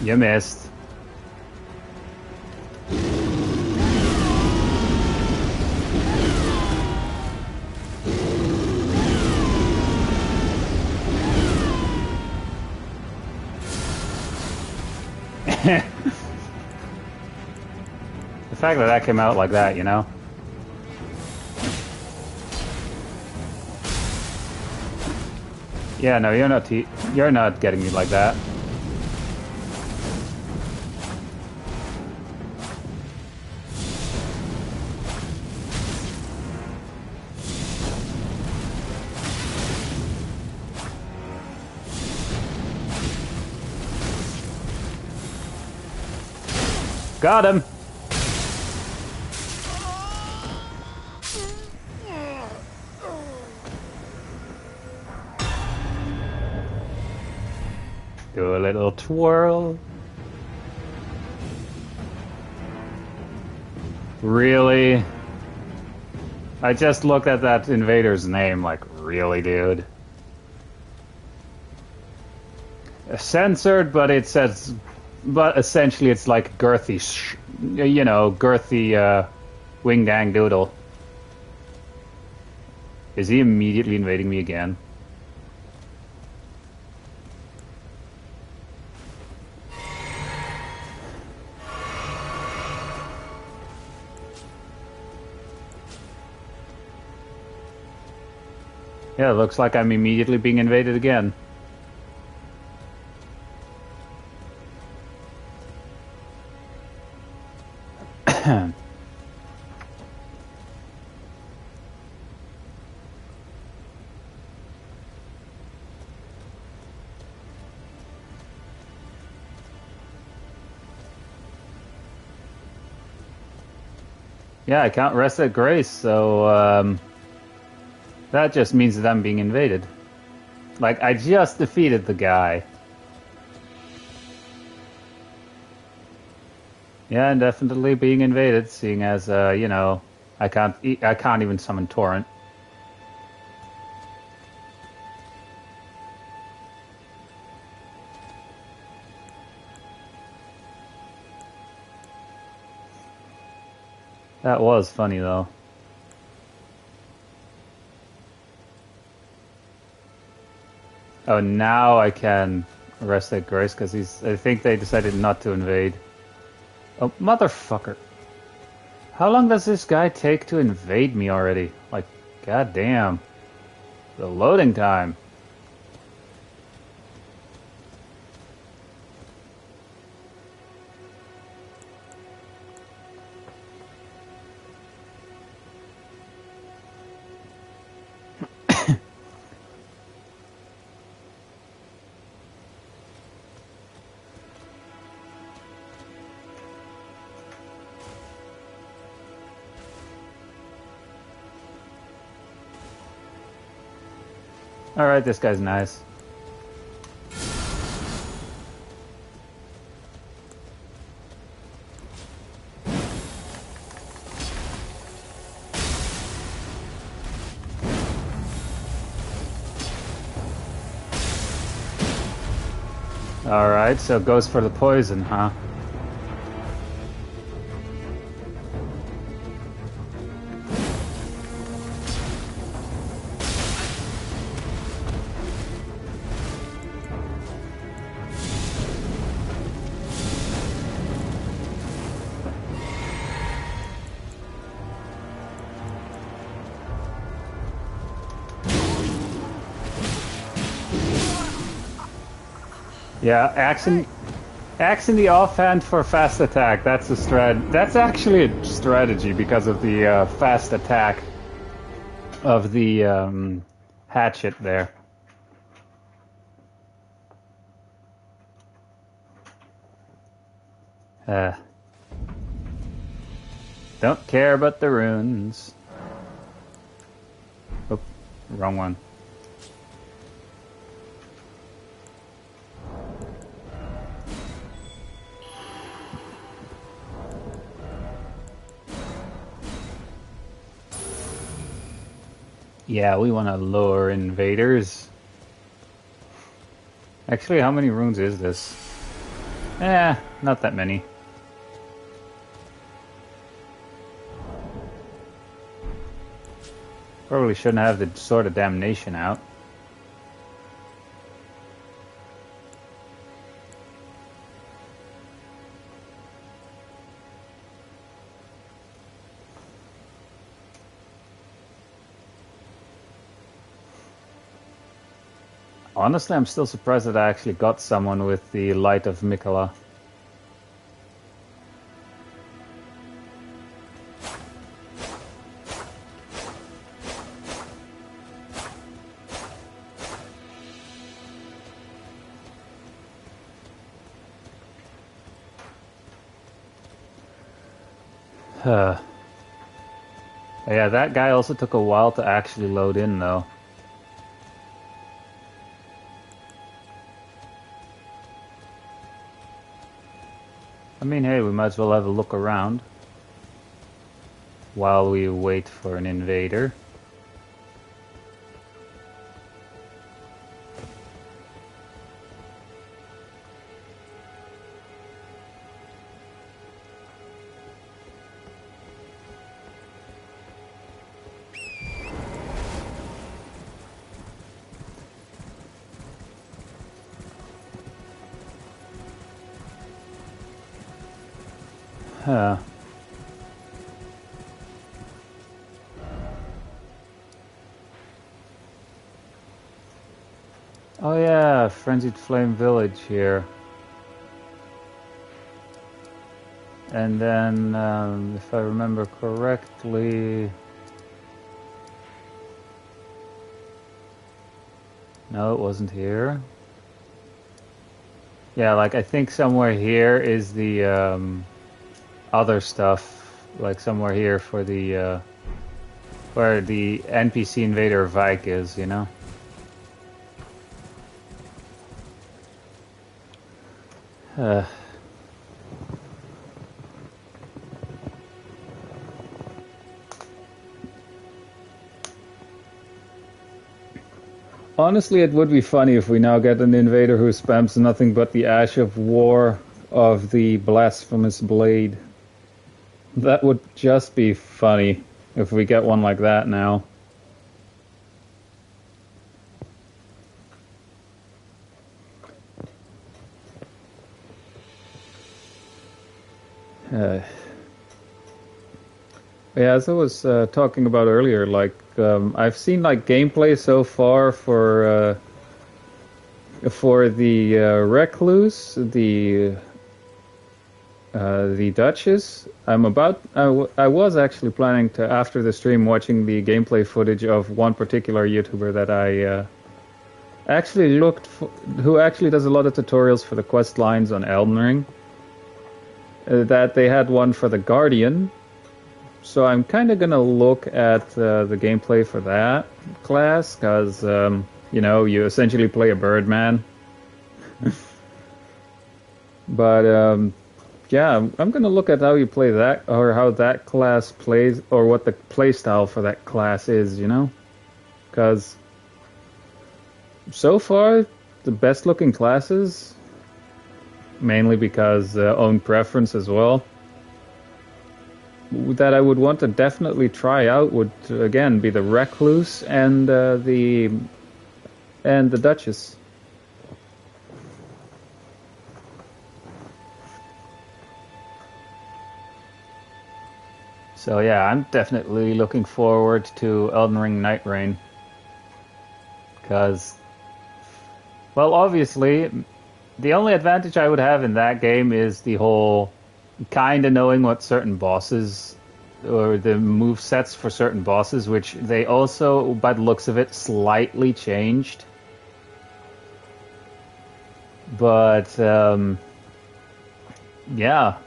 Speaker 1: You missed. The fact that that came out like that, you know? Yeah, no, you're not getting me like that. Got him. Do a little twirl. Really? I just looked at that invader's name, like, really, dude? Censored, but it says... But essentially it's like girthy, you know, girthy, wing dang doodle. Is he immediately invading me again? Yeah, it looks like I'm immediately being invaded again. Yeah, I can't rest at grace, so that just means that I'm being invaded. Like, I just defeated the guy. Yeah, and definitely being invaded, seeing as, you know, I can't even summon Torrent. That was funny, though. Oh, now I can rest at grace, because I think they decided not to invade. Oh, motherfucker. How long does this guy take to invade me already? Like, goddamn. The loading time. Alright, this guy's nice. Alright, so it goes for the poison, huh? Yeah, axe in the offhand for fast attack. That's a That's actually a strategy because of the fast attack of the hatchet there. Uh, don't care about the runes. Oh, wrong one. Yeah, we want to lure invaders. Actually, how many runes is this? Not that many. Probably shouldn't have the Sword of Damnation out. Honestly, I'm still surprised that I actually got someone with the Light of Mikola. Yeah, that guy also took a while to actually load in, though. I mean, hey, we might as well have a look around while we wait for an invader. Huh. Oh yeah, Frenzied Flame Village here. And then, if I remember correctly... No, it wasn't here. Yeah, like, I think somewhere here is the, other stuff. Like, somewhere here for the, where the NPC invader Vike is, you know? Honestly, it would be funny if we now get an invader who spams nothing but the Ash of War of the Blasphemous Blade. That would just be funny if we get one like that now. Yeah, as I was talking about earlier, like I've seen like gameplay so far for the Recluse, the Duchess. I was actually planning to, after the stream, watching the gameplay footage of one particular YouTuber that I actually who actually does a lot of tutorials for the quest lines on Elden Ring. That they had one for the Guardian. So I'm kind of going to look at the gameplay for that class, because, you know, you essentially play a Birdman. But, yeah, I'm going to look at how you play that, or how that class plays, or what the playstyle for that class is, you know? Because so far, the best looking classes, mainly because own preference as well, that I would want to definitely try out would again be the Recluse and the Duchess. So yeah, I'm definitely looking forward to Elden Ring Night Rain, because, well, obviously The only advantage I would have in that game is the whole kind of knowing what certain bosses or the move sets for certain bosses, which they also, by the looks of it, slightly changed. But yeah,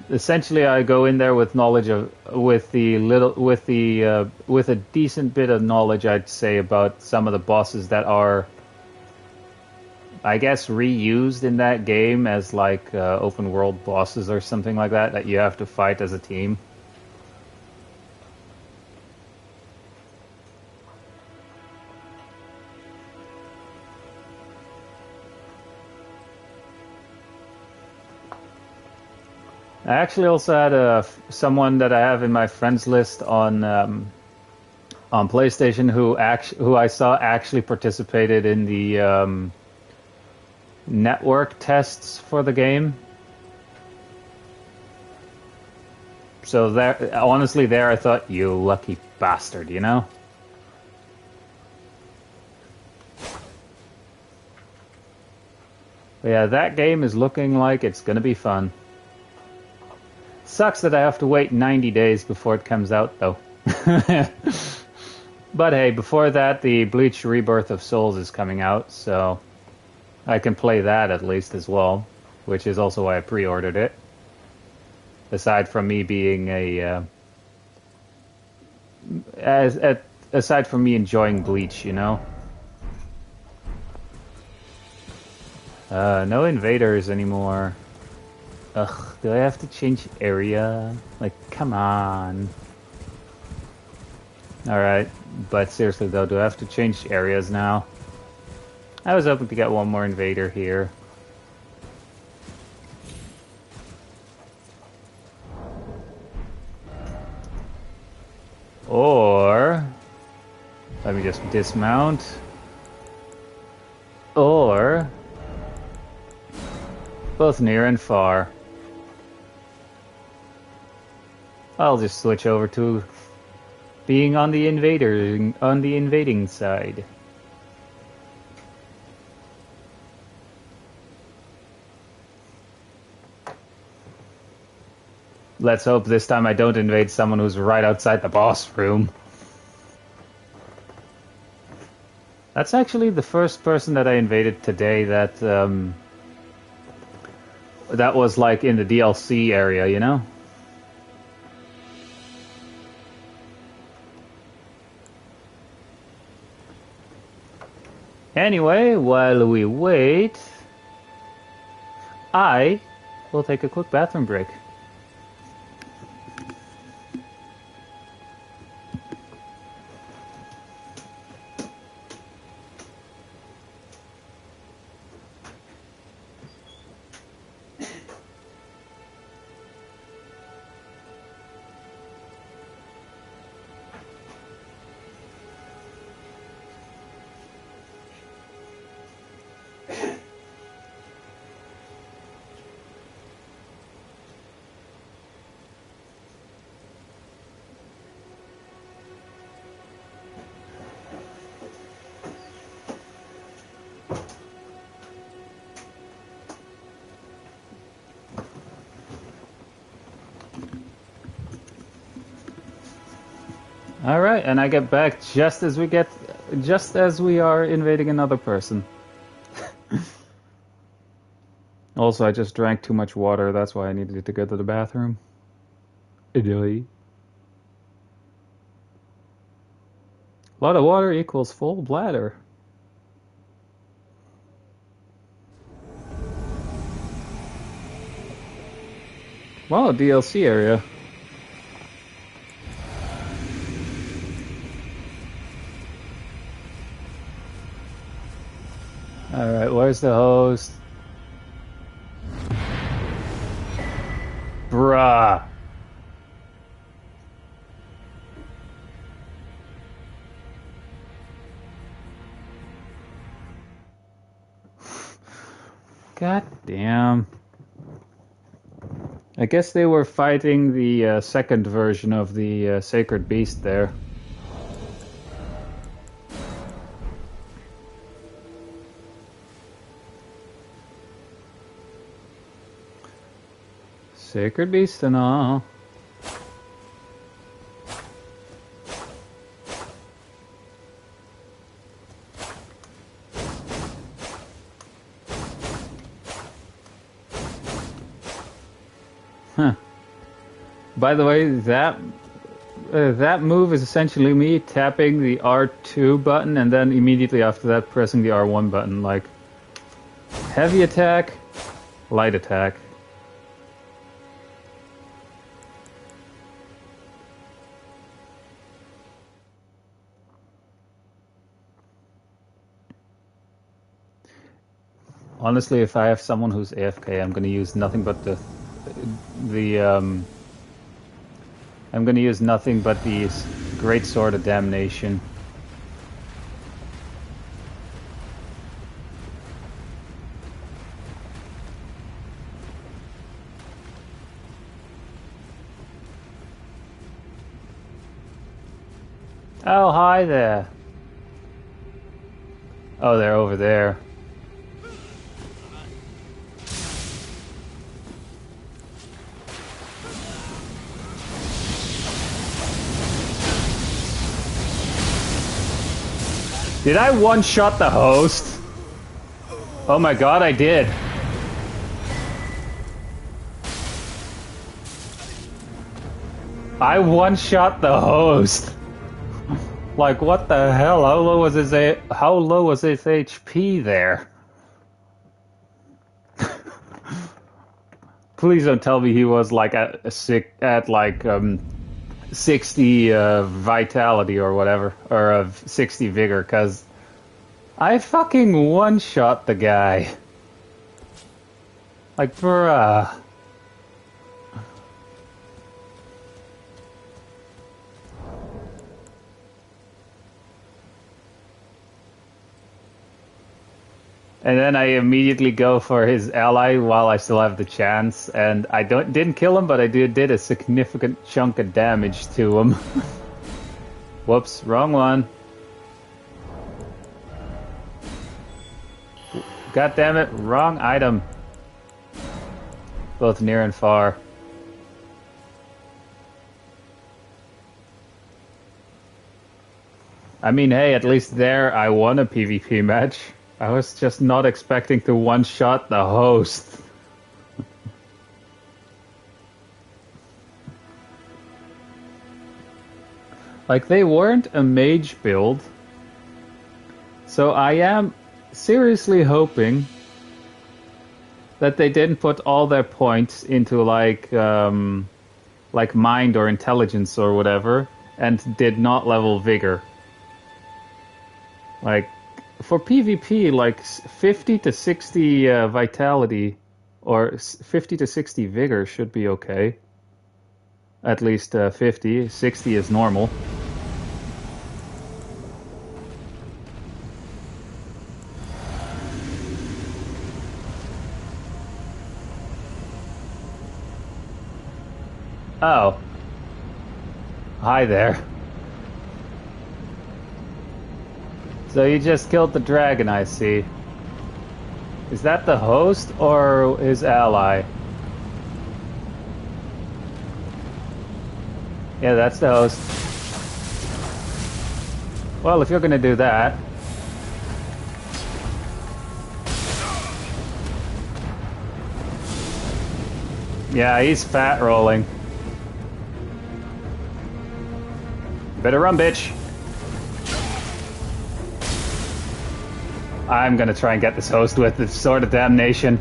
Speaker 1: essentially, I go in there with knowledge of with a decent bit of knowledge, I'd say, about some of the bosses that are, I guess, reused in that game as like open world bosses or something like that that you have to fight as a team. I actually also had someone that I have in my friends list on PlayStation who I saw actually participated in the network tests for the game. So there, honestly, there I thought, you lucky bastard, you know? But yeah, that game is looking like it's gonna be fun. Sucks that I have to wait 90 days before it comes out, though. But hey, before that, the Bleach Rebirth of Souls is coming out, so I can play that at least as well, which is also why I pre-ordered it. Aside from me being aside from me enjoying Bleach, you know. No invaders anymore. Ugh, do I have to change area? Like, come on. Alright, but seriously though, do I have to change areas now? I was hoping to get one more invader here. Or... let me just dismount. Or... both near and far. I'll just switch over to being on the invading side. Let's hope this time I don't invade someone who's right outside the boss room. That's actually the first person that I invaded today that that was like in the DLC area, you know? Anyway, while we wait, I will take a quick bathroom break. All right, and I get back just as we are invading another person. Also, I just drank too much water. That's why I needed to go to the bathroom. A lot of water equals full bladder. Wow, DLC area. Alright, where's the host? Bruh. God damn. I guess they were fighting the second version of the Sacred Beast there. Sacred beast and all. Huh. By the way, that move is essentially me tapping the R2 button and then immediately after that pressing the R1 button, like heavy attack, light attack. Honestly, if I have someone who's AFK, I'm going to use nothing but I'm going to use nothing but the Great Sword of Damnation. Oh, hi there. Oh, they're over there. Did I one-shot the host? Oh my god, I did. I one-shot the host. Like, what the hell? How low was his HP there? Please don't tell me he was like at 60 vitality or whatever, or 60 vigor, because I fucking one-shot the guy. Like, bruh. And then I immediately go for his ally while I still have the chance, and I didn't kill him, but I did a significant chunk of damage to him. Whoops, wrong one. God damn it, wrong item. Both near and far. I mean, hey, at least there I won a PvP match. I was just not expecting to one-shot the host. Like, they weren't a mage build. So I am seriously hoping that they didn't put all their points into like mind or intelligence or whatever, and did not level vigor. Like, for PvP, like 50 to 60 vitality or 50 to 60 vigor should be okay. At least 50. 60 is normal. Oh. Hi there. So you just killed the dragon, I see. Is that the host or his ally? Yeah, that's the host. Well, if you're gonna do that... Yeah, he's fat rolling. Better run, bitch! I'm gonna try and get this host with the Sword of Damnation.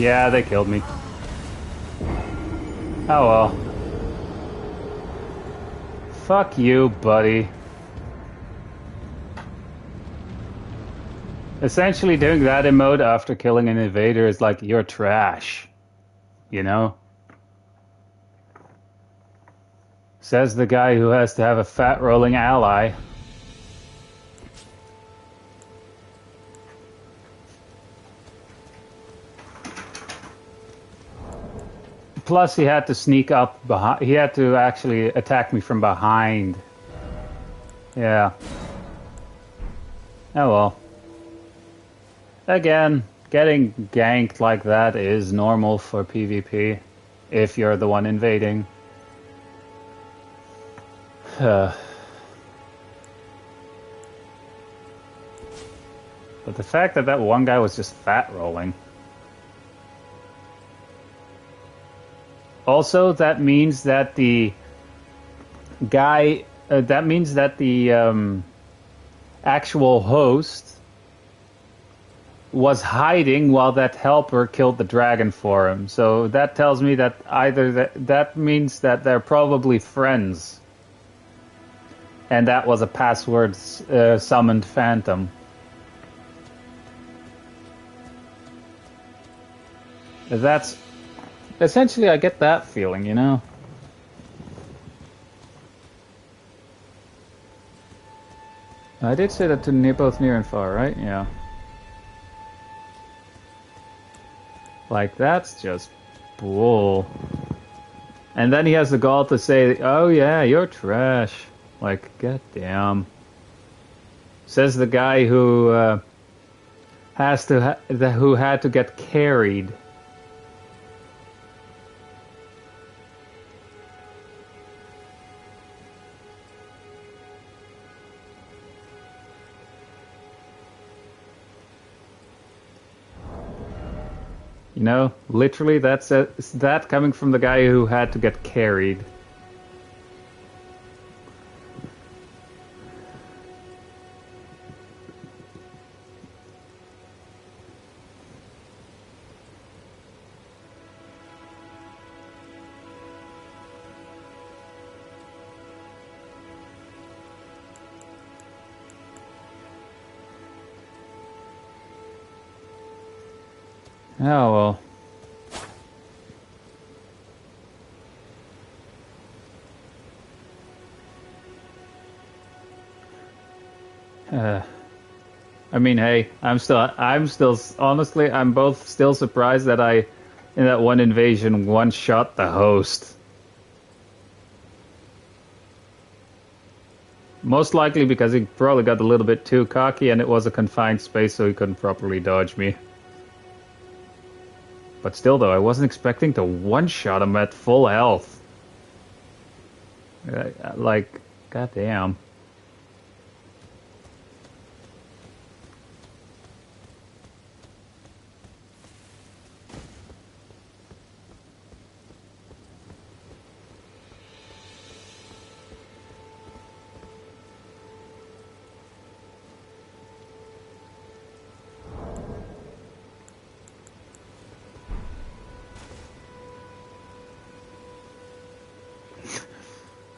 Speaker 1: Yeah, they killed me. Oh well. Fuck you, buddy. Essentially doing that emote after killing an invader is like, you're trash. You know? Says the guy who has to have a fat rolling ally. Plus, he had to sneak up behind. He had to actually attack me from behind. Yeah. Oh well. Again, getting ganked like that is normal for PvP if you're the one invading. But the fact that that one guy was just fat rolling. Also, that means that the guy, that means that the actual host was hiding while that helper killed the dragon for him. So that tells me that either that means that they're probably friends. And that was a password summoned phantom. That's essentially, I get that feeling, you know? I did say that to both near and far, right? Yeah. Like, that's just bull. And then he has the gall to say, oh yeah, you're trash. Like, goddamn. Says the guy who who had to get carried. You know, literally, that's that coming from the guy who had to get carried. Oh well. I mean, hey, I'm still, honestly, I'm both still surprised that I, in that one invasion, one-shot the host. Most likely because he probably got a little bit too cocky and it was a confined space, so he couldn't properly dodge me. But still, though, I wasn't expecting to one-shot him at full health. Like, goddamn.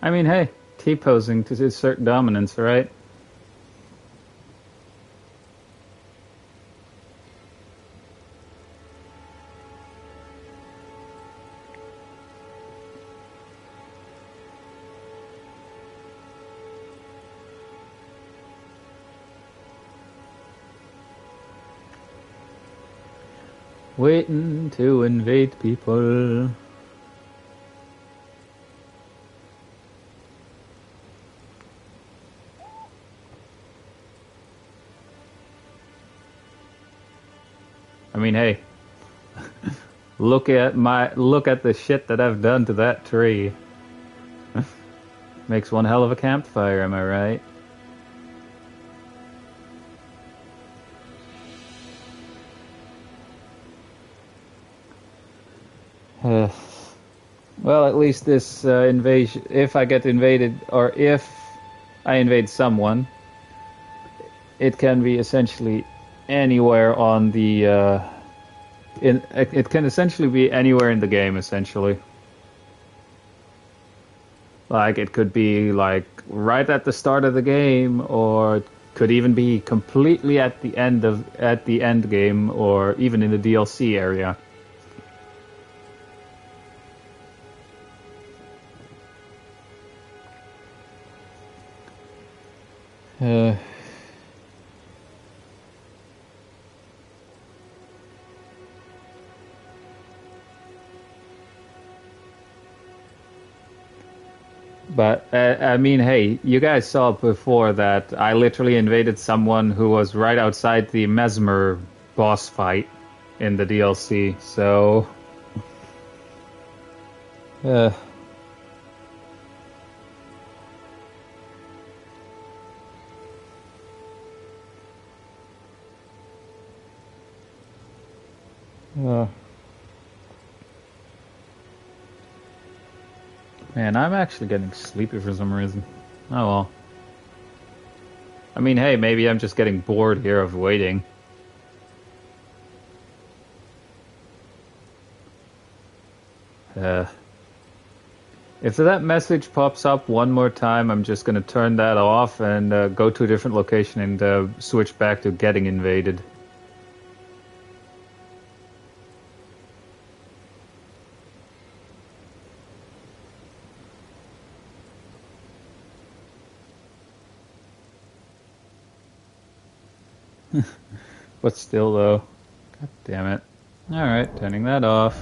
Speaker 1: I mean, hey, T-posing to assert dominance, right? Waiting to invade people. I mean, hey, look at the shit that I've done to that tree. Makes one hell of a campfire, am I right? Well, at least this invasion, if I get invaded, or if I invade someone, it can be essentially anywhere on the It can essentially be anywhere in the game, essentially. Like, it could be, like, right at the start of the game, or it could even be completely at the end game, or even in the DLC area. Uh, But, I mean, hey, you guys saw before that I literally invaded someone who was right outside the Mesmer boss fight in the DLC, so... Uh, uh, man, I'm actually getting sleepy for some reason. Oh well. I mean, hey, maybe I'm just getting bored here of waiting. If that message pops up one more time, I'm just gonna turn that off and go to a different location and switch back to getting invaded. But still, though. God damn it. Alright, turning that off.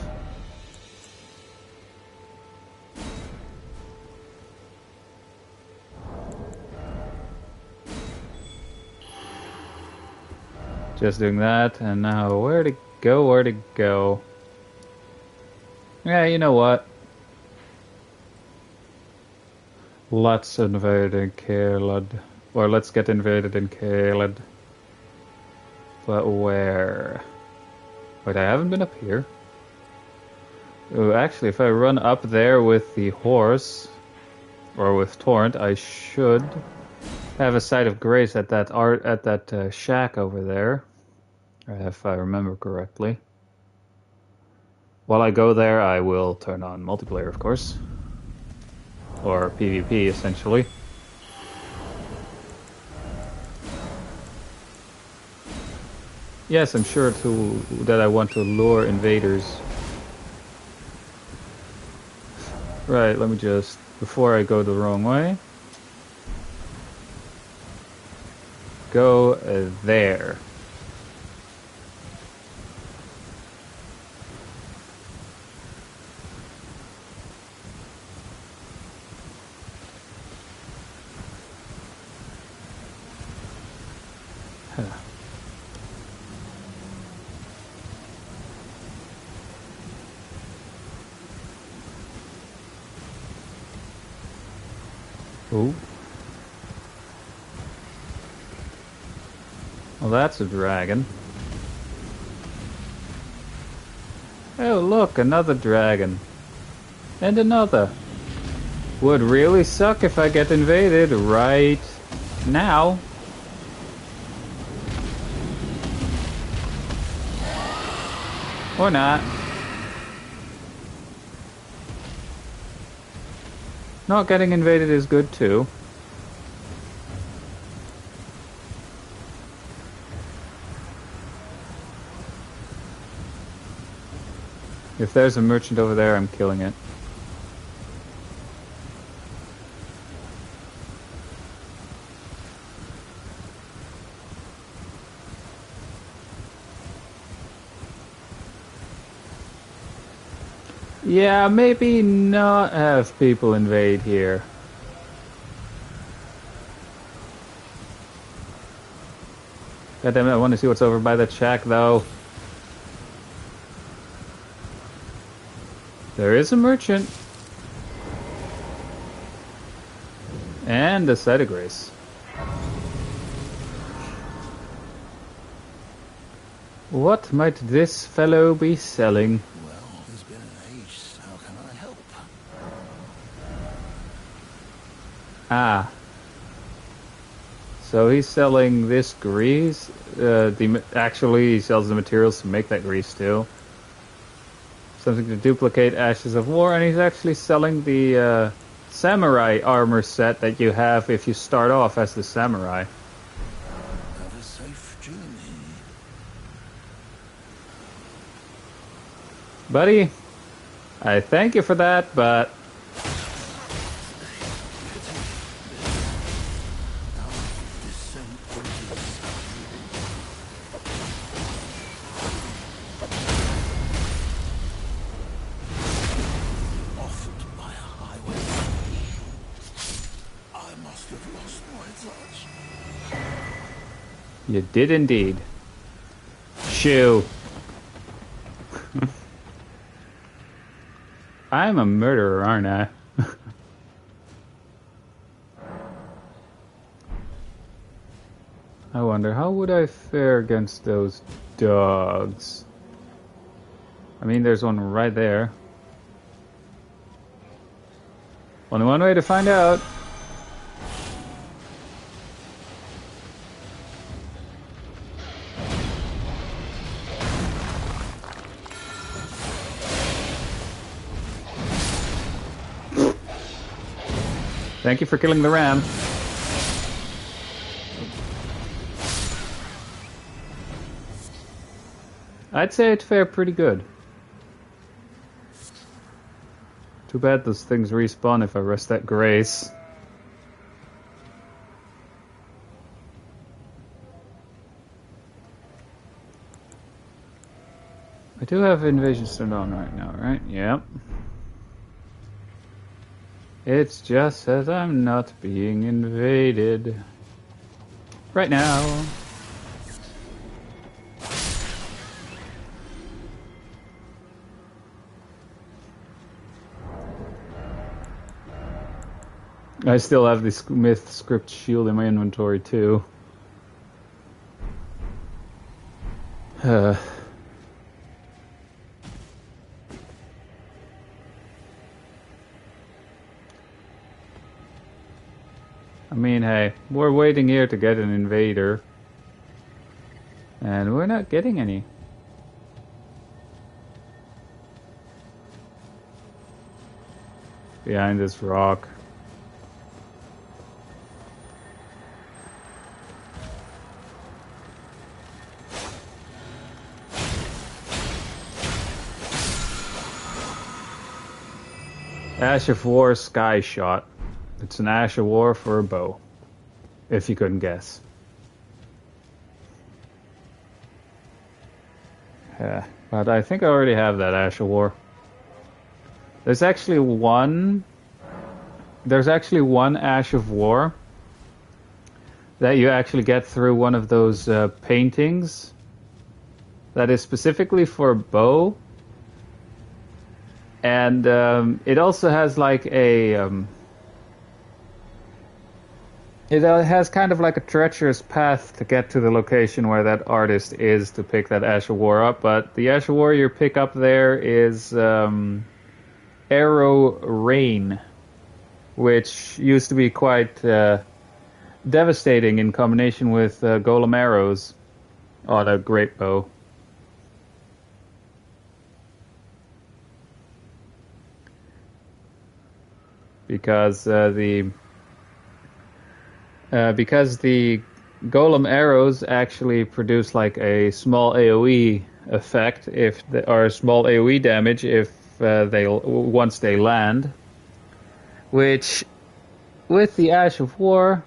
Speaker 1: Just doing that, and now where to go? Yeah, you know what? Let's invade in Caelid. Or let's get invaded in Caelid. But where? Wait, I haven't been up here. Oh, actually, if I run up there with the horse, or with Torrent, I should have a sight of grace at that shack over there, if I remember correctly. While I go there, I will turn on multiplayer, of course, or PvP, essentially. Yes, I'm sure that I want to lure invaders. Right, let me just, before I go the wrong way, go there. Oh. Well, that's a dragon. Oh, look, another dragon. And another. Would really suck if I get invaded right now. Or not. Not getting invaded is good too. If there's a merchant over there, I'm killing it. Yeah, maybe not have people invade here. God damn it, I want to see what's over by that shack, though. There is a merchant. And a site of grace. What might this fellow be selling?
Speaker 2: Well, it's been an age. How can I help?
Speaker 1: Ah. So he's selling this grease. Actually, he sells the materials to make that grease too. Something to duplicate Ashes of War, and he's actually selling the samurai armor set that you have if you start off as the samurai.
Speaker 2: Have a safe journey.
Speaker 1: Buddy, I thank you for that, but you did indeed. Shoo. I'm a murderer, aren't I? I wonder, how would I fare against those dogs? I mean, there's one right there. Only one way to find out. Thank you for killing the ram. I'd say it fared pretty good. Too bad those things respawn if I rest that grace. I do have invasion turned on right now, right? Yep. It's just as I'm not being invaded. Right now. I still have the Myth script shield in my inventory too. I mean, hey, we're waiting here to get an invader. And we're not getting any. Behind this rock. Ash of War Sky Shot. It's an Ash of War for a bow. If you couldn't guess. Yeah, but I think I already have that Ash of War. There's actually one Ash of War that you actually get through one of those paintings that is specifically for a bow. And it also has like a... it has kind of like a treacherous path to get to the location where that artist is to pick that Ash of War up. But the Ash of War you pick up there is Arrow Rain, which used to be quite devastating in combination with Golem Arrows on a great bow. Because the golem arrows actually produce like a small AOE effect or small AOE damage if once they land, which with the Ash of War,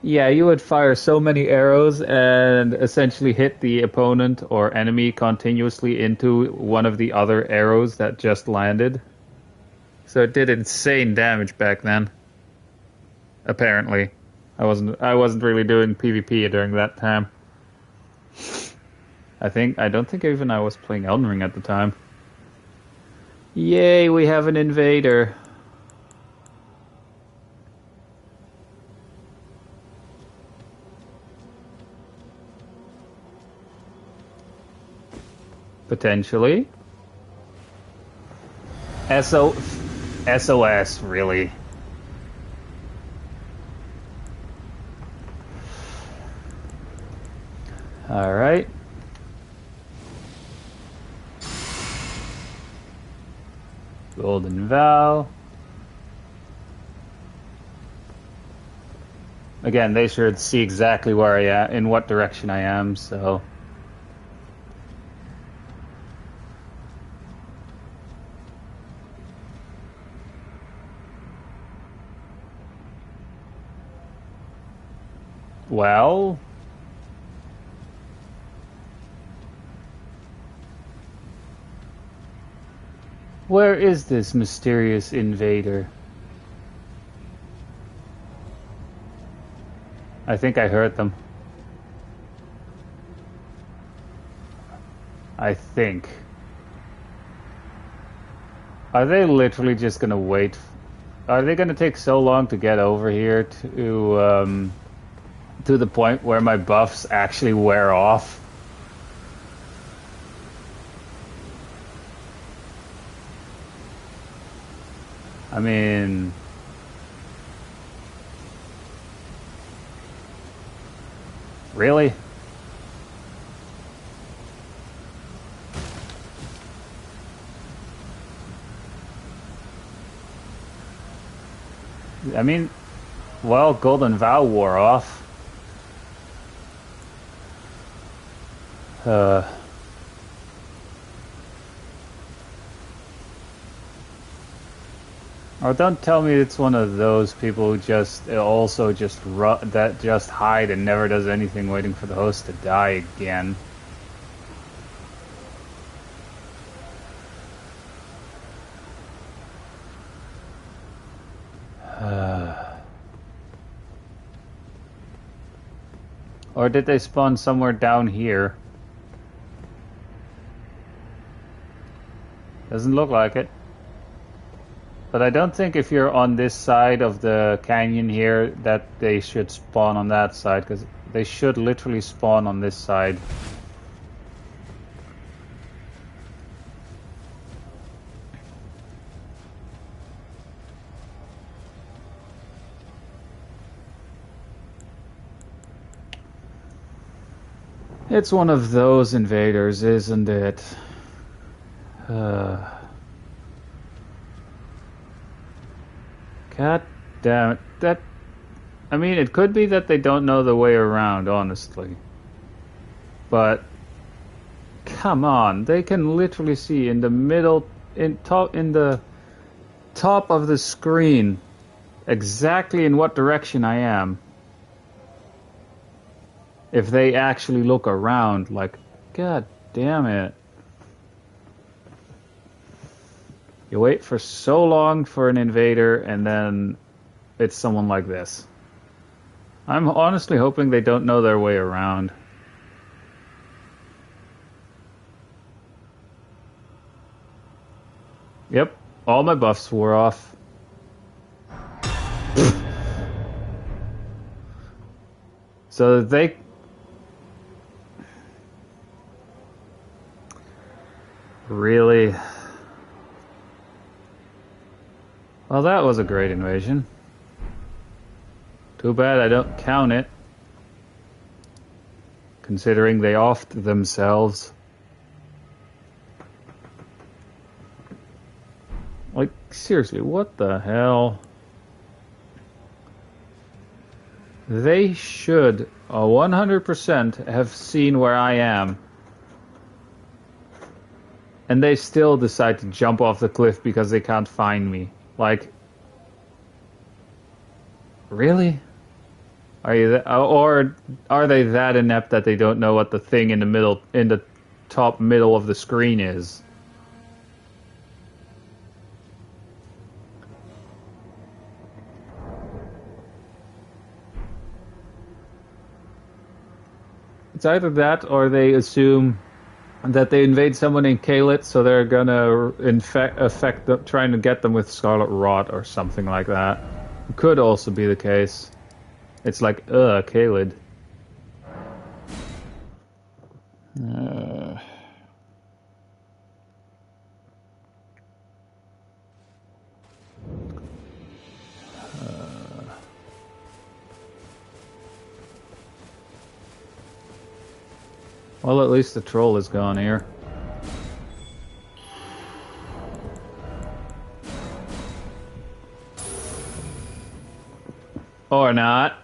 Speaker 1: yeah, you would fire so many arrows and essentially hit the opponent or enemy continuously into one of the other arrows that just landed. So it did insane damage back then. Apparently. I wasn't really doing PvP during that time. I don't think even I was playing Elden Ring at the time. Yay, we have an invader. Potentially. SOS, really. Alright. Golden Vow. Again, they should see exactly where I am, in what direction I am, so... Well... Where is this mysterious invader? I think I heard them. I think. Are they literally just gonna wait? Are they gonna take so long to get over here to the point where my buffs actually wear off? I mean... Really? I mean, well, Golden Vow wore off. Or don't tell me it's one of those people who just that just hide and never does anything, waiting for the host to die again. Or did they spawn somewhere down here? Doesn't look like it. But I don't think if you're on this side of the canyon here that they should spawn on that side, because they should literally spawn on this side. It's one of those invaders, isn't it? God damn it. I mean, it could be that they don't know the way around, honestly. But, come on, they can literally see in the middle, in the top of the screen, exactly in what direction I am. If they actually look around, like, god damn it. You wait for so long for an invader, and then it's someone like this. I'm honestly hoping they don't know their way around. Yep, all my buffs wore off. So they... Really? Well, that was a great invasion. Too bad I don't count it, considering they offed themselves. Like, seriously, what the hell? They should 100% have seen where I am. And they still decide to jump off the cliff because they can't find me. Like, really? Are you or are they that inept that they don't know what the thing in the top middle of the screen is? It's either that or they assume that they invade someone in Kalit, so they're gonna affect them, trying to get them with Scarlet Rot or something like that. It could also be the case. It's like, Kalid. Well, at least the troll is gone here. Or not.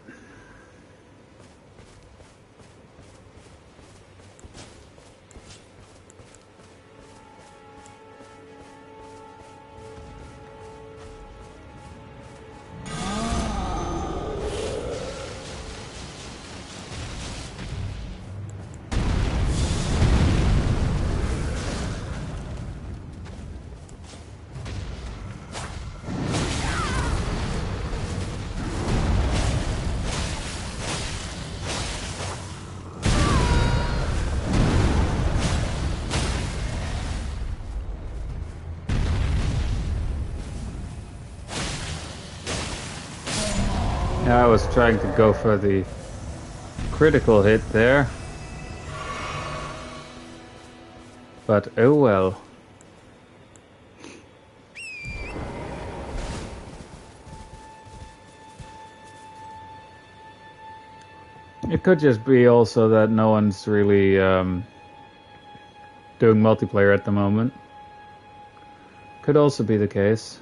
Speaker 1: I was trying to go for the critical hit there. But oh well. It could just be also that no one's really doing multiplayer at the moment. Could also be the case.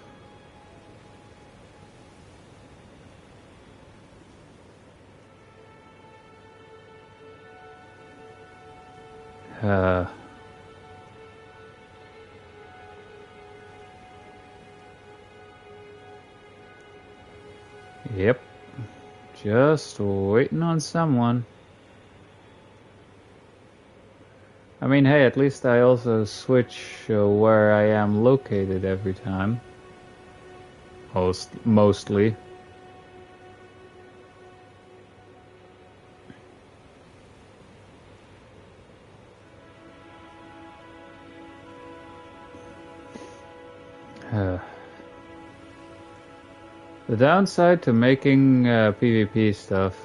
Speaker 1: Yep. Just waiting on someone. I mean, hey, at least I also switch where I am located every time. Mostly. The downside to making PvP stuff.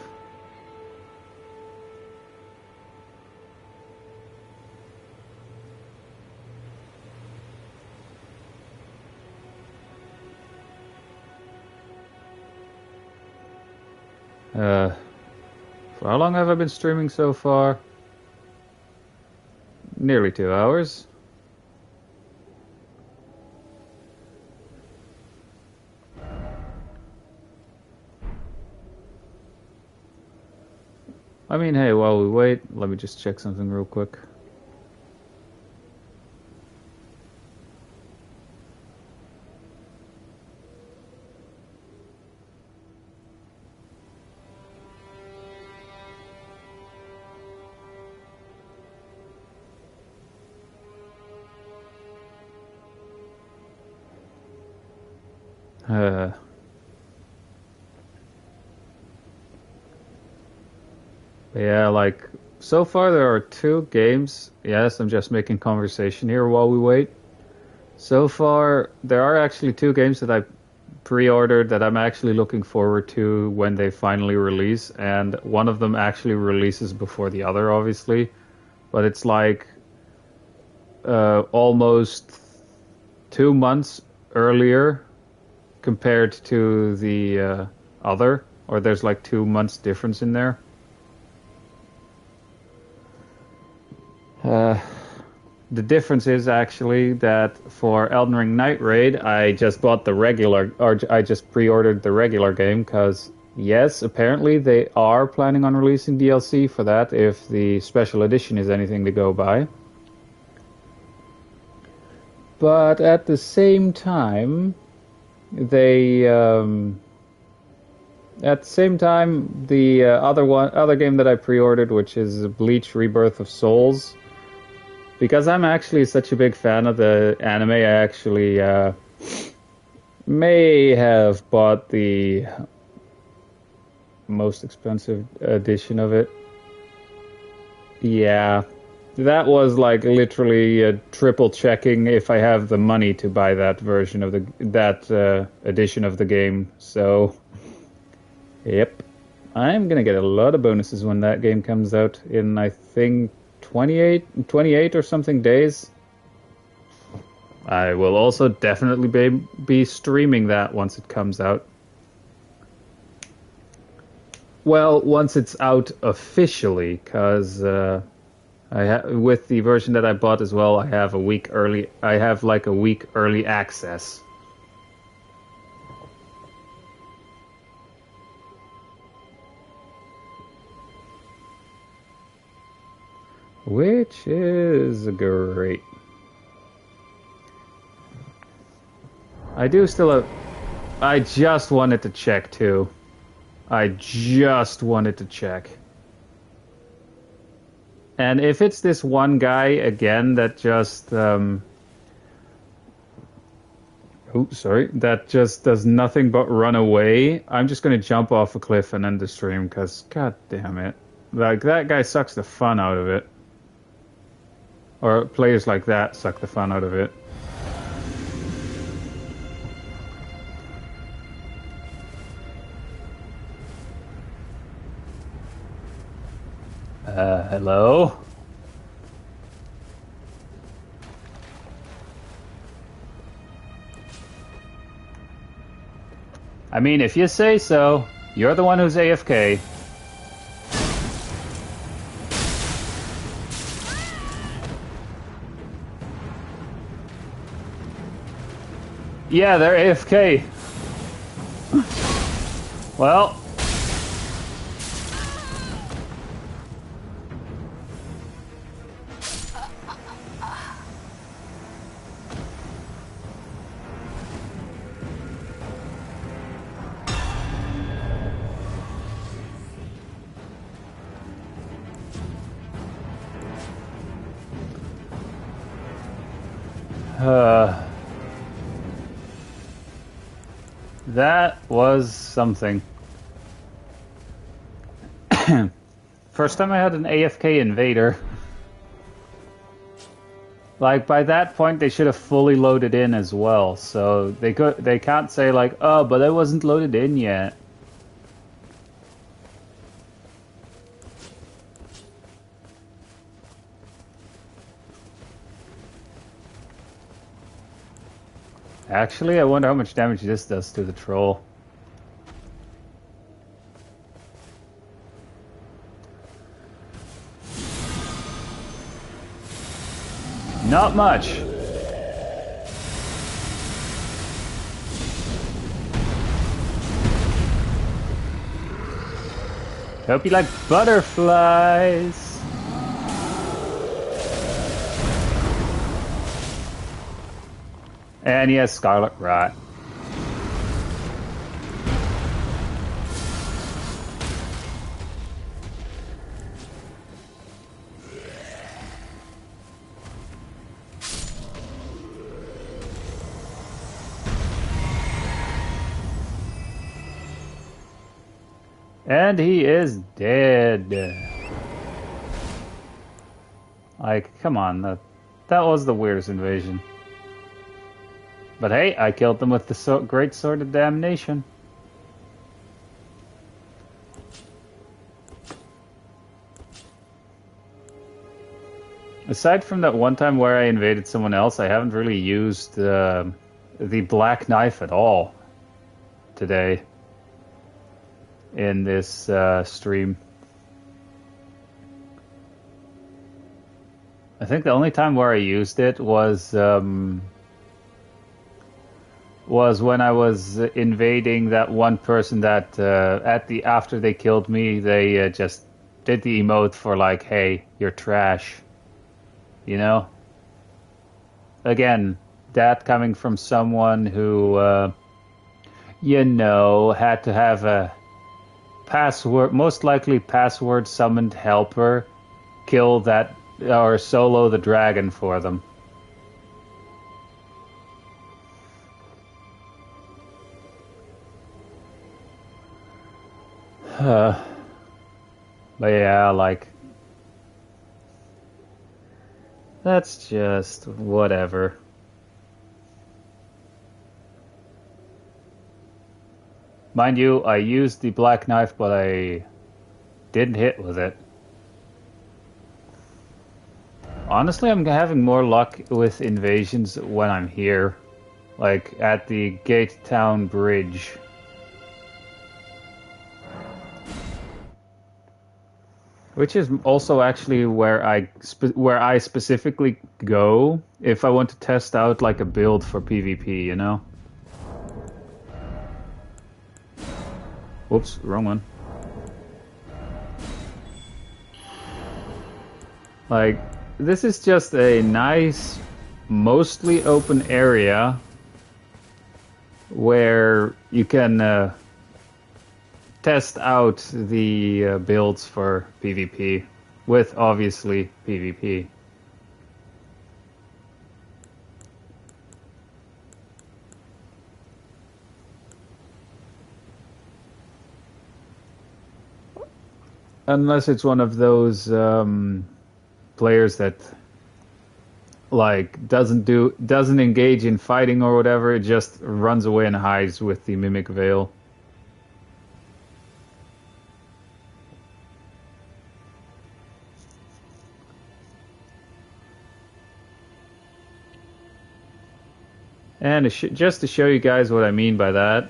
Speaker 1: For how long have I been streaming so far? Nearly 2 hours. I mean, hey, while we wait, let me just check something real quick. Yeah, like, so far there are 2 games. Yes, I'm just making conversation here while we wait. So far, there are actually 2 games that I pre-ordered that I'm actually looking forward to when they finally release, and one of them actually releases before the other, obviously. But it's like almost 2 months earlier compared to the other, or there's like 2 months difference in there. The difference is actually that for Elden Ring Night Raid, I just bought the regular, or I just pre-ordered the regular game, because yes, apparently they are planning on releasing DLC for that if the special edition is anything to go by. But at the same time, the other game that I pre-ordered, which is Bleach Rebirth of Souls, because I'm actually such a big fan of the anime, I actually may have bought the most expensive edition of it. Yeah, that was like literally triple checking if I have the money to buy that version of that edition of the game. So, yep, I'm gonna get a lot of bonuses when that game comes out in, I think, 28 or something days. I will also definitely be streaming that once it comes out. Well, once it's out officially, because with the version that I bought as well, I have a week early. I have like a week early access. Which is great. I do still have... I just wanted to check, too. I just wanted to check. And if it's this one guy, again, that just... Oops, sorry. That just does nothing but run away. I'm just going to jump off a cliff and end the stream, because, god damn it. Like, that guy sucks the fun out of it. Or players like that suck the fun out of it. Hello? I mean, if you say so, you're the one who's AFK. Yeah, they're AFK. Well... that was something. First time I had an AFK invader. Like, by that point, they should have fully loaded in as well. So they can't say like, oh, but I wasn't loaded in yet. Actually, I wonder how much damage this does to the troll. Not much. Hope you like butterflies. And he has Scarlet Rot. And he is dead. Like, come on, that was the weirdest invasion. But hey, I killed them with the Great Sword of Damnation. Aside from that one time where I invaded someone else, I haven't really used the Black Knife at all today in this stream. I think the only time where I used it was when I was invading that one person that after they killed me, they just did the emote for like, hey, you're trash. You know? Again, that coming from someone who, you know, had to have a password, most likely password summoned helper, kill that or solo the dragon for them. But yeah, like, that's just whatever. Mind you, I used the Black Knife, but I didn't hit with it. Honestly, I'm having more luck with invasions when I'm here. Like, at the Gate Town Bridge. Which is also actually where I specifically go if I want to test out like a build for PvP, you know? Whoops, wrong one. Like, this is just a nice, mostly open area where you can test out the builds for PvP with obviously PvP. Unless it's one of those players that like doesn't engage in fighting or whatever, it just runs away and hides with the mimic veil. And just to show you guys what I mean by that,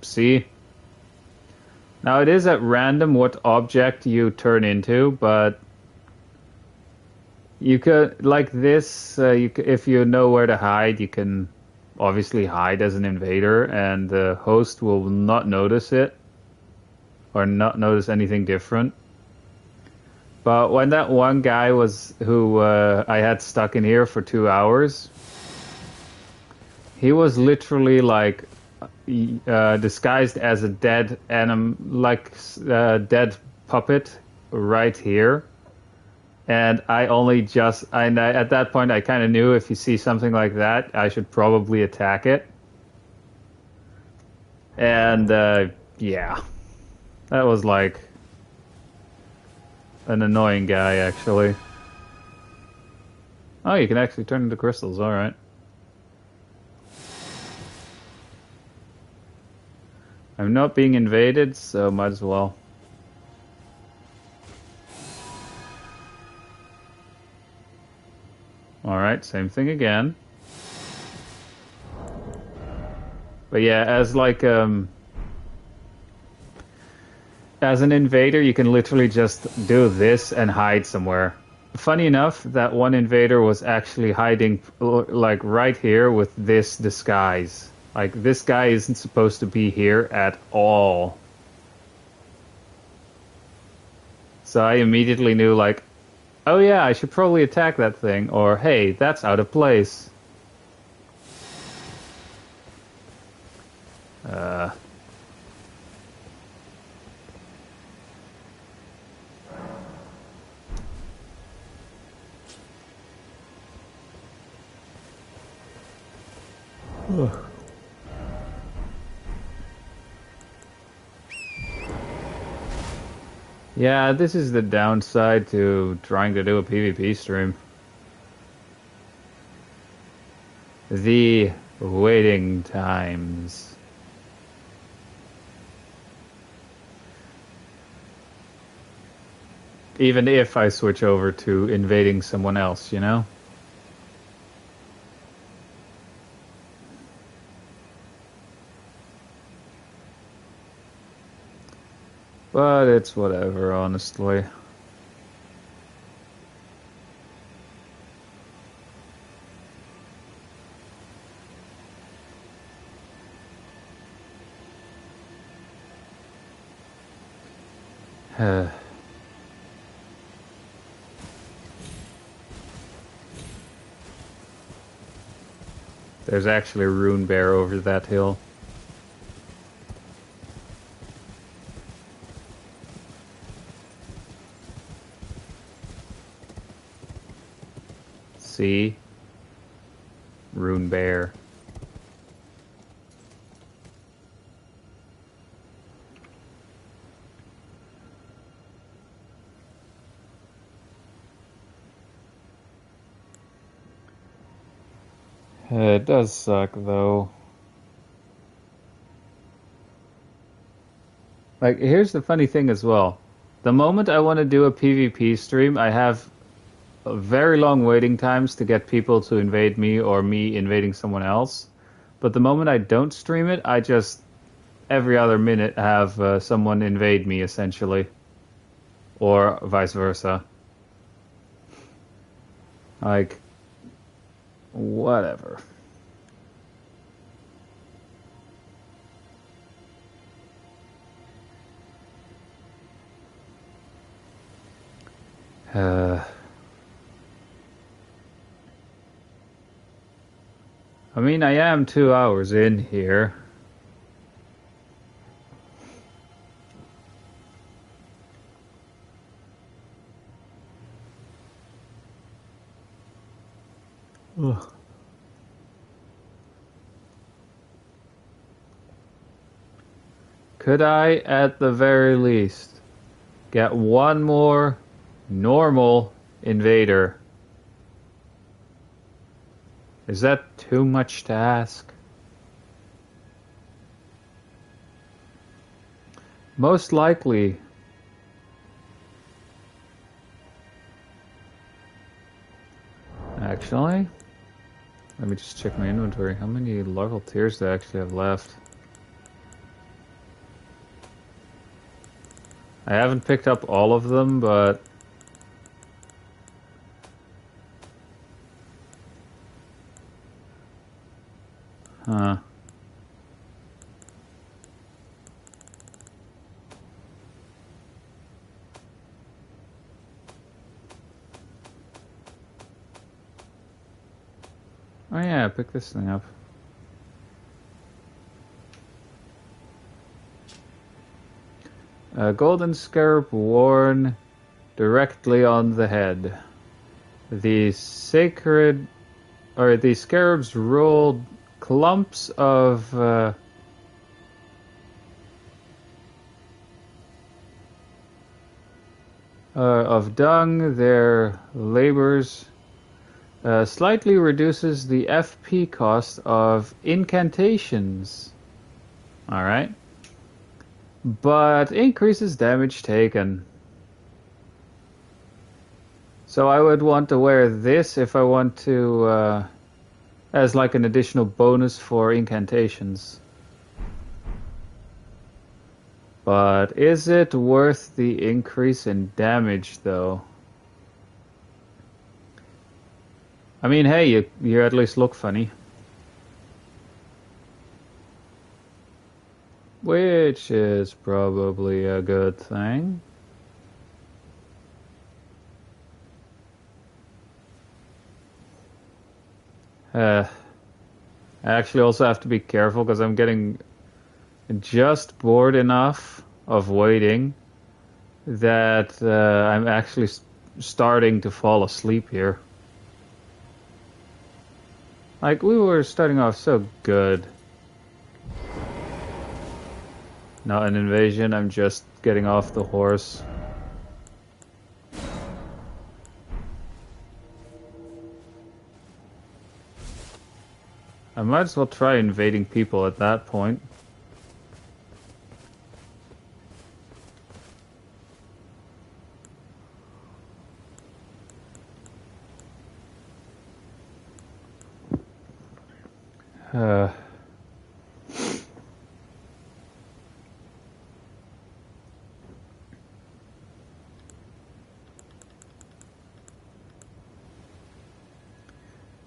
Speaker 1: see? Now it is at random what object you turn into, but you could, like this, if you know where to hide, you can obviously hide as an invader, and the host will not notice it, or not notice anything different. But when that one guy who I had stuck in here for 2 hours, he was literally like disguised as a dead dead puppet right here. And at that point, I kind of knew if you see something like that, I should probably attack it. And yeah, that was like an annoying guy, actually. Oh, you can actually turn into crystals, alright. I'm not being invaded, so might as well. Alright, same thing again. But yeah, as an invader, you can literally just do this and hide somewhere. Funny enough, that one invader was actually hiding like right here with this disguise. Like, this guy isn't supposed to be here at all. So I immediately knew, like, oh yeah, I should probably attack that thing, or hey, that's out of place. Yeah, this is the downside to trying to do a PvP stream. The waiting times. Even if I switch over to invading someone else, you know? But it's whatever, honestly. There's actually a rune bear over that hill. See? Rune bear. It does suck, though. Like, here's the funny thing as well. The moment I want to do a PvP stream, I have very long waiting times to get people to invade me or me invading someone else. But the moment I don't stream it, I just every other minute have someone invade me, essentially. Or vice versa. Like, whatever. I mean, I am 2 hours in here. Ugh. Could I, at the very least, get one more normal invader? Is that too much to ask? Most likely. Actually, let me just check my inventory. How many larval tears do I actually have left? I haven't picked up all of them, but... Huh. Oh yeah, pick this thing up. Golden scarab worn directly on the head. The sacred... or the scarabs rolled clumps of... of dung, their labors... slightly reduces the FP cost of incantations. Alright. But increases damage taken. So I would want to wear this if I want to... as like an additional bonus for incantations. But is it worth the increase in damage, though? I mean, hey, you at least look funny. Which is probably a good thing. I actually also have to be careful because I'm getting just bored enough of waiting that I'm actually starting to fall asleep here. Like, we were starting off so good. Not an invasion, I'm just getting off the horse. I might as well try invading people at that point.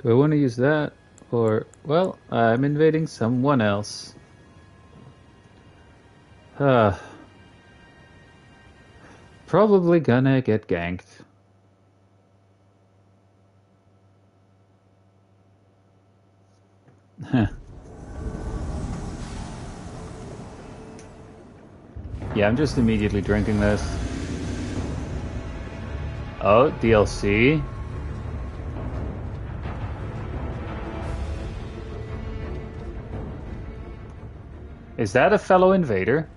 Speaker 1: Do I want to use that? Or, well, I'm invading someone else. Probably gonna get ganked. Yeah, I'm just immediately drinking this. Oh, DLC. Is that a fellow invader?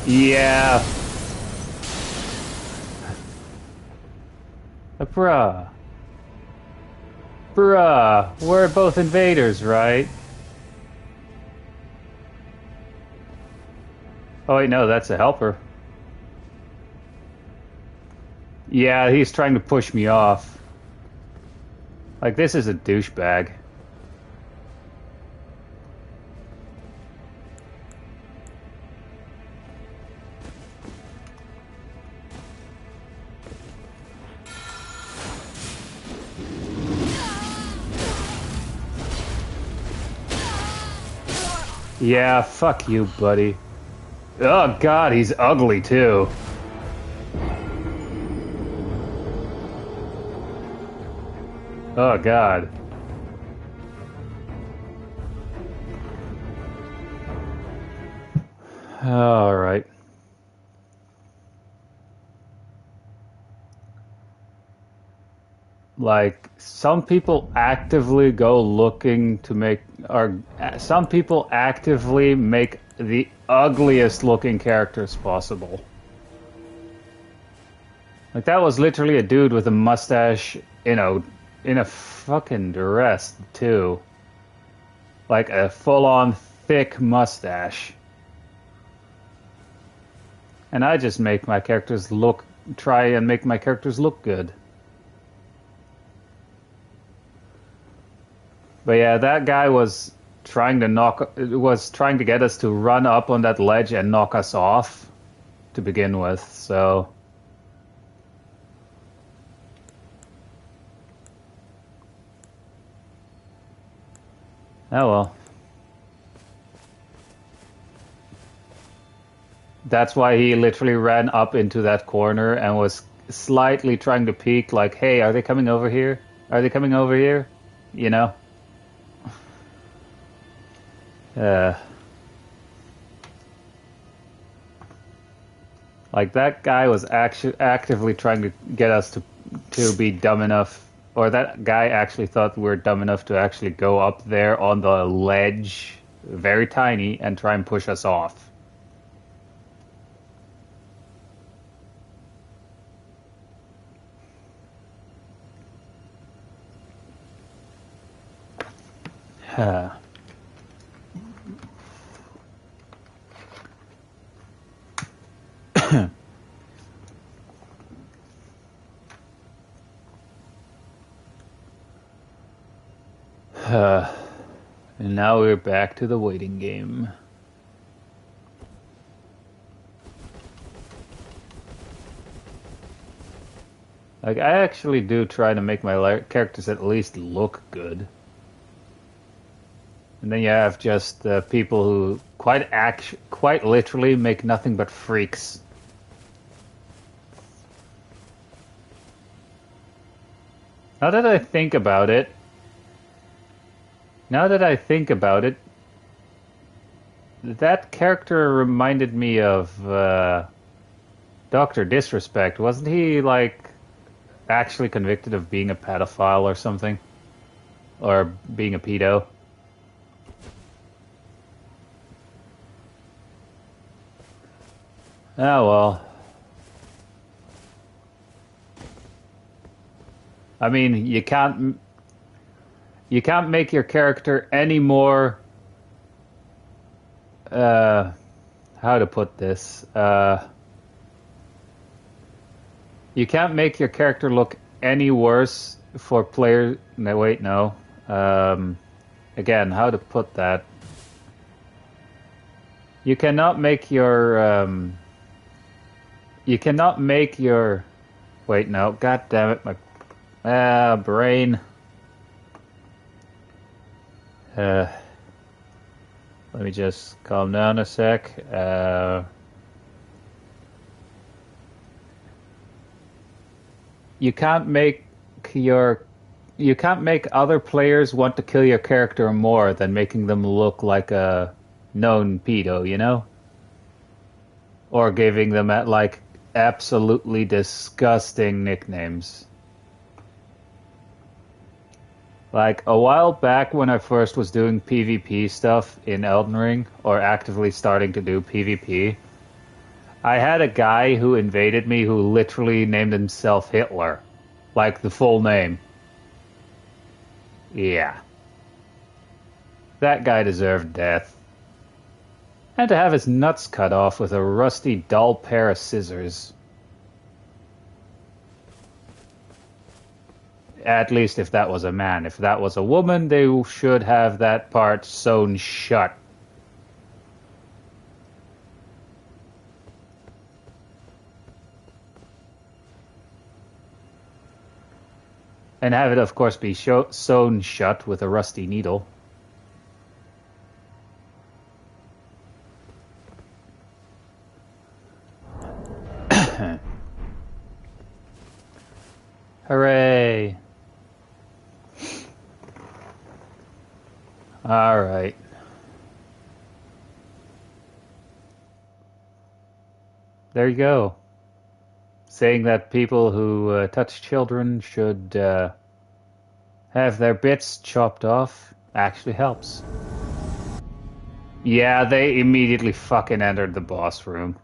Speaker 1: Yeah. Bruh. Bruh. We're both invaders, right? Oh wait, no, that's a helper. Yeah, he's trying to push me off. Like, this is a douchebag. Yeah, fuck you, buddy. Oh god, he's ugly too. Oh god. All right. Like, some people actively go looking to make, or some people actively make the ugliest looking characters possible. Like, that was literally a dude with a mustache, in a fucking dress too. Like a full-on thick mustache. And I just make my characters try and make my characters look good. But yeah, that guy was trying to get us to run up on that ledge and knock us off to begin with, so. Oh well. That's why he literally ran up into that corner and was slightly trying to peek, like, hey, are they coming over here? Are they coming over here? You know? Like, that guy was actually actively trying to get us to be dumb enough, or that guy actually thought we were dumb enough to actually go up there on the ledge, very tiny, and try and push us off. And now we're back to the waiting game. Like, I actually do try to make my characters at least look good. And then you have just people who quite literally make nothing but freaks. Now that I think about it, that character reminded me of Dr. Disrespect. Wasn't he, like, actually convicted of being a pedophile or something? Or being a pedo? Oh, well. I mean, you can't make your character any more, how to put this, you can't make your character look any worse for players. No, wait, no. Again, how to put that? You cannot make your, wait, no, god damn it, my, brain. Let me just calm down a sec. You can't make other players want to kill your character more than making them look like a known pedo, you know? Or giving them like absolutely disgusting nicknames. Like, a while back when I first was doing PvP stuff in Elden Ring, or actively starting to do PvP, I had a guy who invaded me who literally named himself Hitler. Like, the full name. Yeah. That guy deserved death. And to have his nuts cut off with a rusty, dull pair of scissors. At least if that was a man. If that was a woman, they should have that part sewn shut. And have it, of course, be sewn shut with a rusty needle. Hooray! All right. There you go. Saying that people who touch children should have their bits chopped off actually helps. Yeah, they immediately fucking entered the boss room.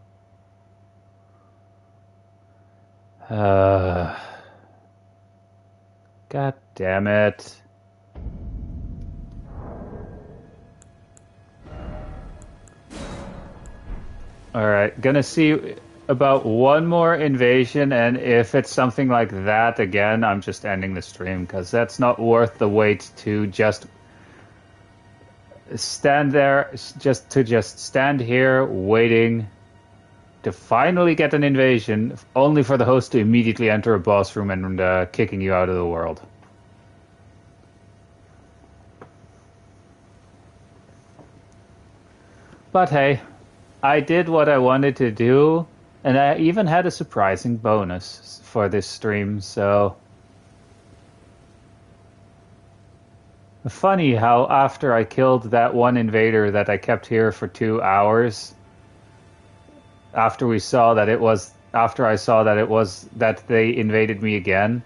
Speaker 1: God damn it. Alright, gonna see about one more invasion, and if it's something like that again, I'm just ending the stream, because that's not worth the wait to just stand there, just stand here waiting to finally get an invasion, only for the host to immediately enter a boss room and kicking you out of the world. But hey, I did what I wanted to do, and I even had a surprising bonus for this stream, so... Funny how after I killed that one invader that I kept here for 2 hours, after I saw that it was that they invaded me again,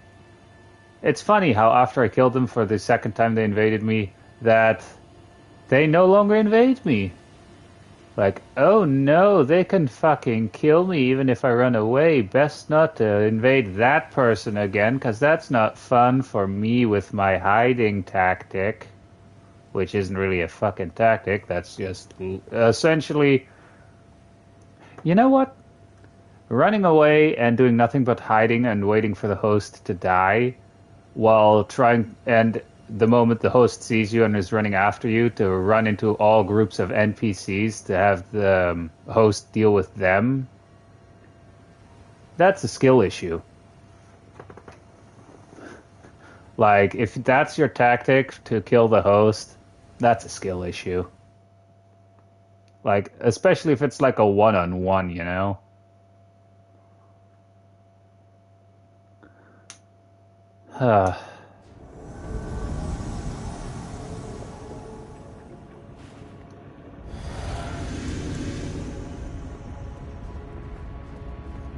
Speaker 1: it's funny how after I killed them for the second time they invaded me, that they no longer invade me. Like, oh no, they can fucking kill me even if I run away. Best not to invade that person again, because that's not fun for me with my hiding tactic. Which isn't really a fucking tactic, that's just essentially... You know what? Running away and doing nothing but hiding and waiting for the host to die, while trying... And the moment the host sees you and is running after you, to run into all groups of NPCs to have the host deal with them, that's a skill issue. Like, if that's your tactic to kill the host, that's a skill issue. Like, especially if it's like a one-on-one, you know?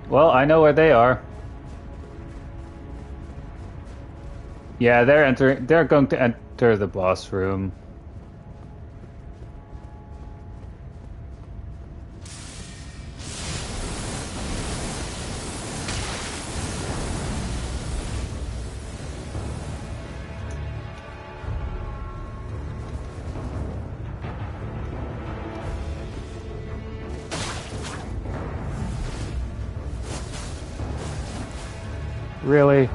Speaker 1: Well, I know where they are. Yeah, they're going to enter the boss room. Really?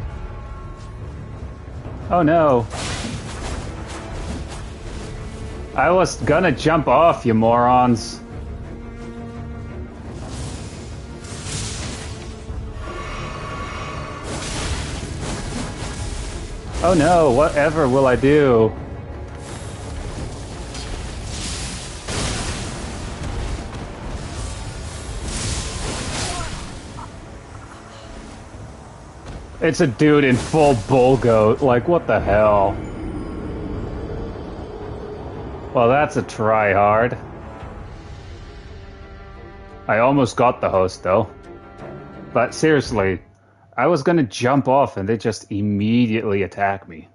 Speaker 1: Oh no. I was gonna jump off, you morons. Oh no, whatever will I do? It's a dude in full bull goat. Like, what the hell? Well, that's a try hard. I almost got the host, though. But seriously, I was gonna jump off and they just immediately attack me.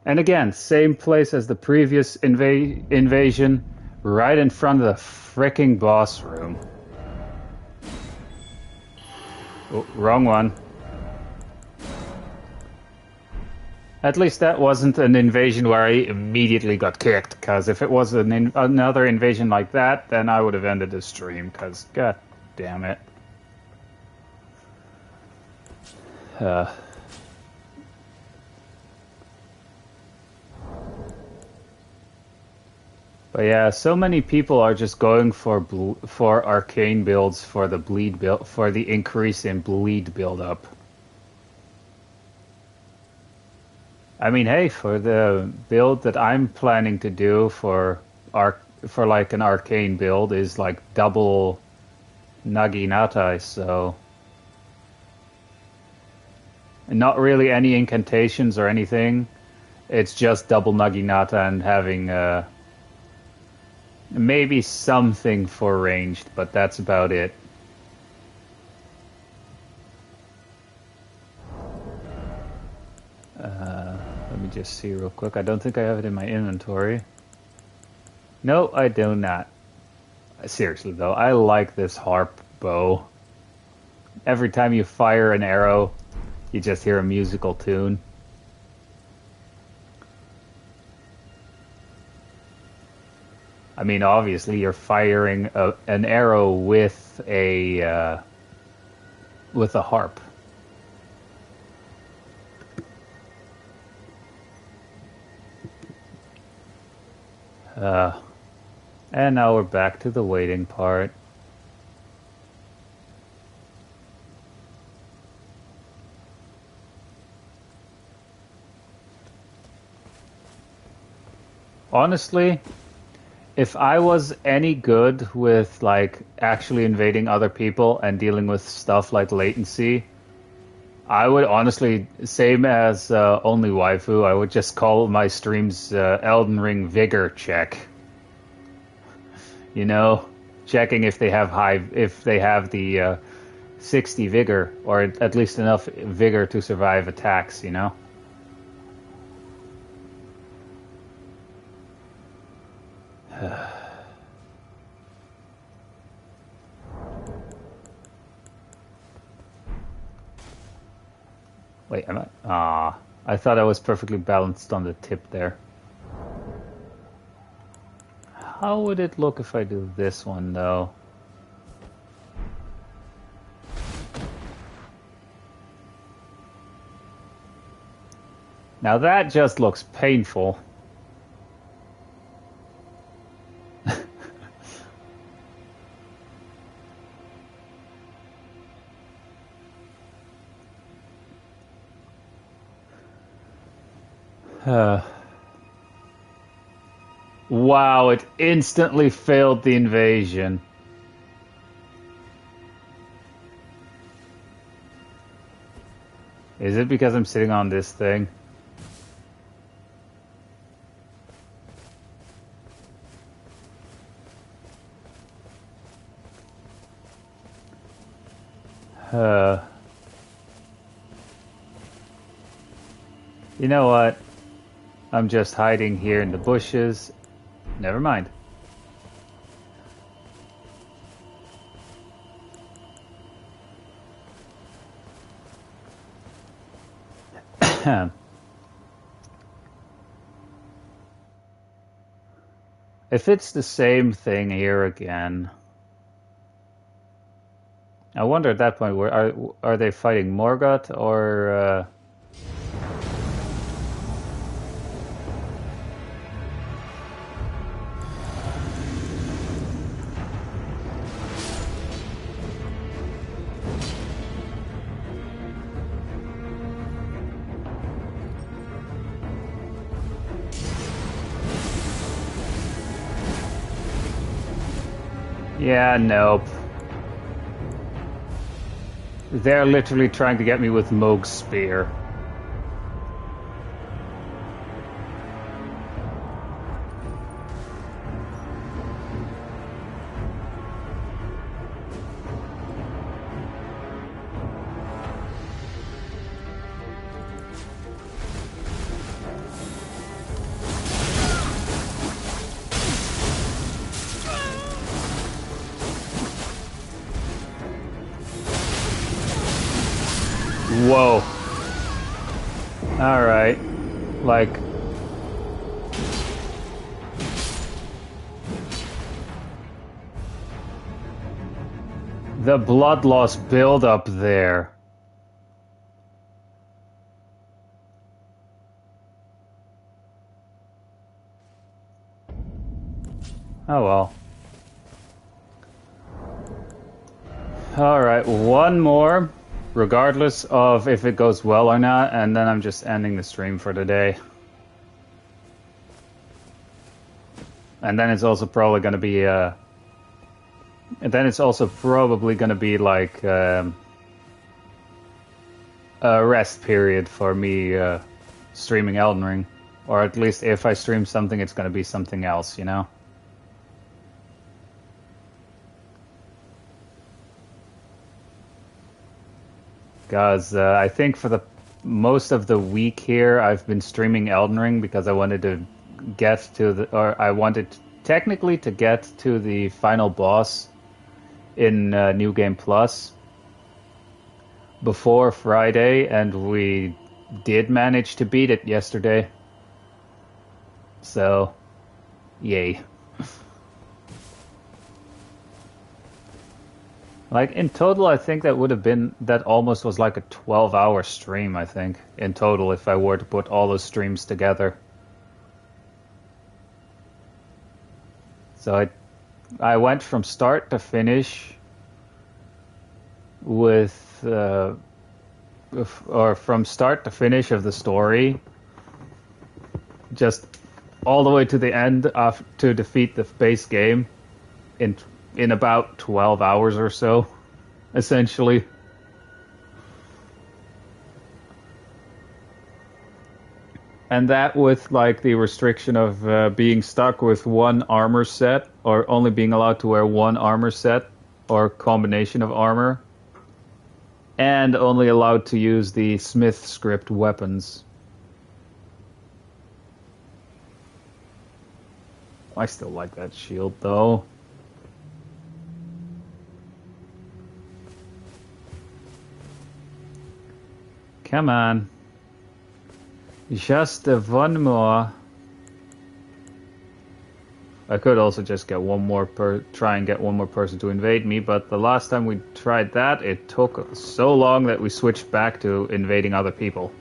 Speaker 1: And again, same place as the previous invasion, right in front of the fricking boss room. Oh, wrong one. At least that wasn't an invasion where I immediately got kicked, because if it was another invasion like that, then I would have ended the stream, because god damn it. But yeah, so many people are just going for arcane builds for the bleed build for the increase in bleed buildup. I mean, hey, for the build that I'm planning to do for like an arcane build is like double Naginata, so not really any incantations or anything. It's just double Naginata and having maybe something for ranged, but that's about it. Let me just see real quick. I don't think I have it in my inventory. No, I do not. Seriously though, I like this harp bow. Every time you fire an arrow, you just hear a musical tune. I mean, obviously, you're firing an arrow with a harp. And now we're back to the waiting part. Honestly, if I was any good with like actually invading other people and dealing with stuff like latency, I would honestly, same as Only Waifu, I would just call my streams Elden Ring Vigor check. You know, checking if they have the 60 vigor, or at least enough vigor to survive attacks, you know? Wait, am I? I thought I was perfectly balanced on the tip there. How would it look if I do this one, though? Now that just looks painful. Wow, it instantly failed the invasion. Is it because I'm sitting on this thing? You know what? I'm just hiding here in the bushes. Never mind. If it's the same thing here again, I wonder at that point, where are they fighting Morgoth or? Yeah, nope. They're literally trying to get me with Moog's spear. Whoa. Alright. Like... the blood loss build up there. Oh well. Alright, one more, regardless of if it goes well or not, and then I'm just ending the stream for the day. And then it's also probably going to be, and then it's also probably going to be like a rest period for me streaming Elden Ring. Or at least if I stream something, it's going to be something else, you know? Because I think for the most of the week here, I've been streaming Elden Ring because I wanted to get to the, or I wanted technically to get to the final boss in New Game Plus before Friday, and we did manage to beat it yesterday. So, yay. Like, in total, I think that would have been, that almost was like a 12-hour stream, I think, in total, if I were to put all those streams together. So I went from start to finish with, or from start to finish of the story, just all the way to the end to defeat the base game in about 12 hours or so, essentially. And that with like the restriction of being stuck with one armor set, or only being allowed to wear one armor set or combination of armor, and only allowed to use the Smith script weapons. I still like that shield though. Come on. Just one more. I could also just get one more try and get one more person to invade me, but the last time we tried that, it took so long that we switched back to invading other people.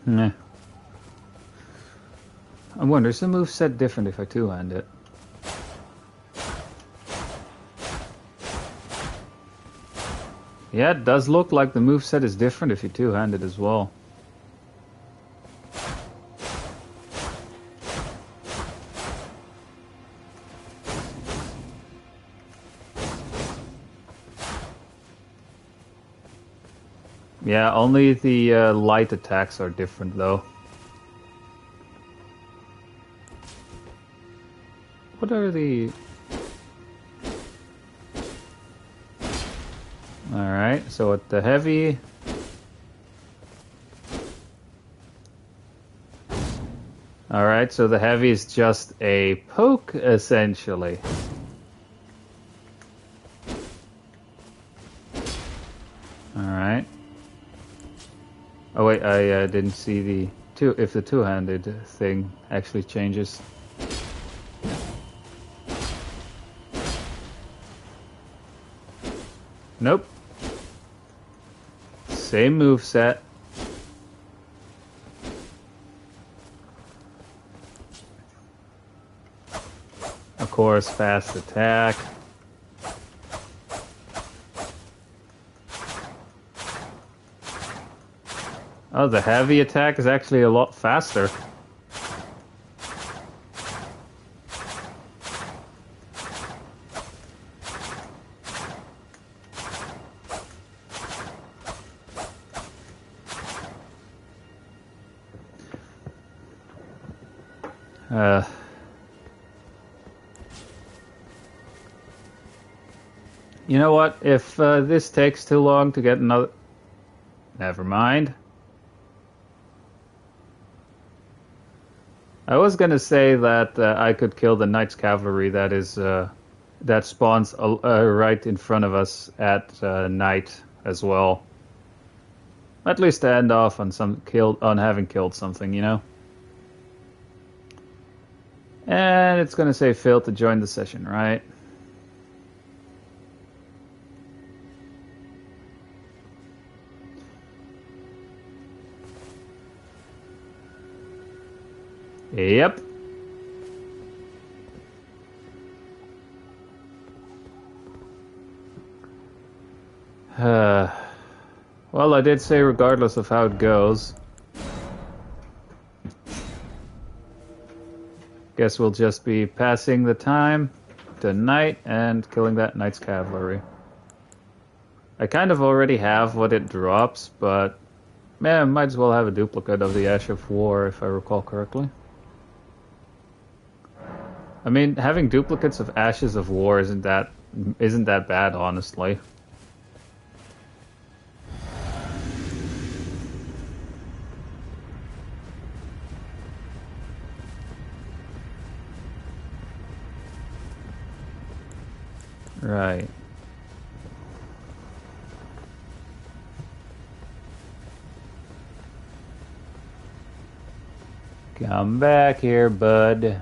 Speaker 1: Nah. I wonder, is the moveset different if I two-hand it? Yeah, it does look like the moveset is different if you two-hand it as well. Yeah, only the light attacks are different though. What are the... Alright, so with the heavy... Alright, so the heavy is just a poke, essentially. Alright. Oh wait, I didn't see if the two-handed thing actually changes. Nope. Same moveset. Of course, fast attack. Oh, the heavy attack is actually a lot faster. You know what? If this takes too long to get another... Never mind. I was gonna say that I could kill the Knight's Cavalry that is that spawns right in front of us at night as well. At least to end off on having killed something, you know. And it's going to say failed to join the session, right? Yep. Well, I did say regardless of how it goes. Guess we'll just be passing the time tonight and killing that Knight's Cavalry. I kind of already have what it drops, but man, might as well have a duplicate of the Ash of War if I recall correctly. I mean, having duplicates of Ashes of War isn't that bad, honestly. Right. Come back here, bud.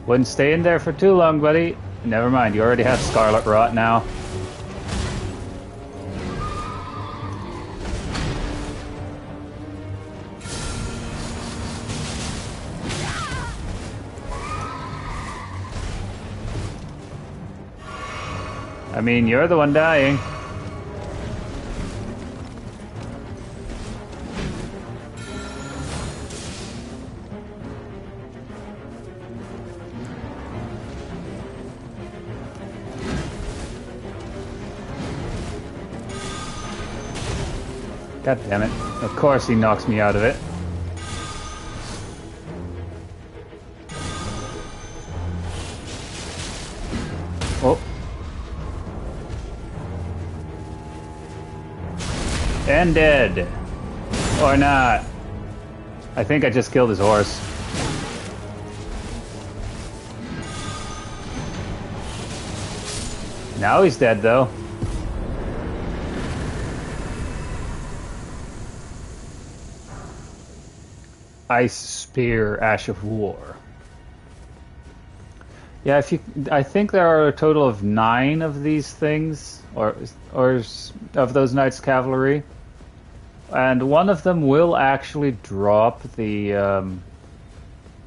Speaker 1: Wouldn't stay in there for too long, buddy. Never mind, you already have Scarlet Rot now. I mean, you're the one dying. God damn it. Of course he knocks me out of it. Oh. And dead. Or not. I think I just killed his horse. Now he's dead, though. Ice Spear, Ash of War. Yeah, I think there are a total of 9 of these things, or of those Knights Cavalry, and one of them will actually drop the,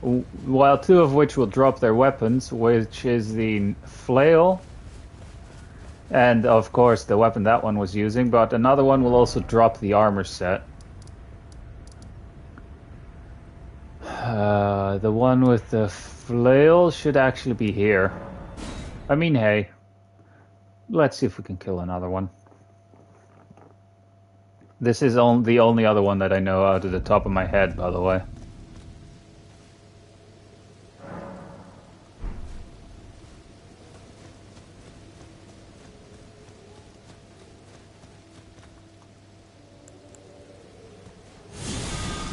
Speaker 1: well, 2 of which will drop their weapons, which is the flail, and of course the weapon that one was using, but another one will also drop the armor set. The one with the flail should actually be here. I mean, hey, let's see if we can kill another one. This is the only other one that I know out of the top of my head, by the way.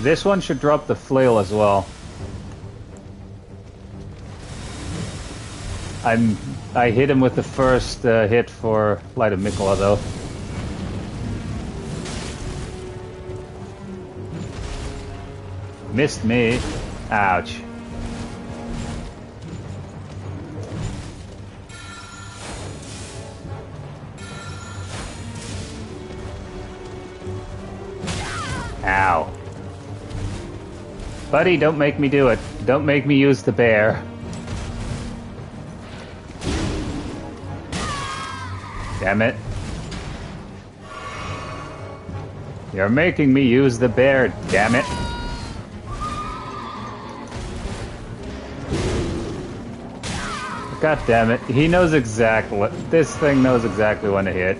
Speaker 1: This one should drop the flail as well. I hit him with the first hit for Light of Mikola, though. Missed me. Ouch. Ow. Buddy, don't make me do it. Don't make me use the bear. Damn it. You're making me use the bear, damn it. God damn it. He knows exactly what... This thing knows exactly when to hit.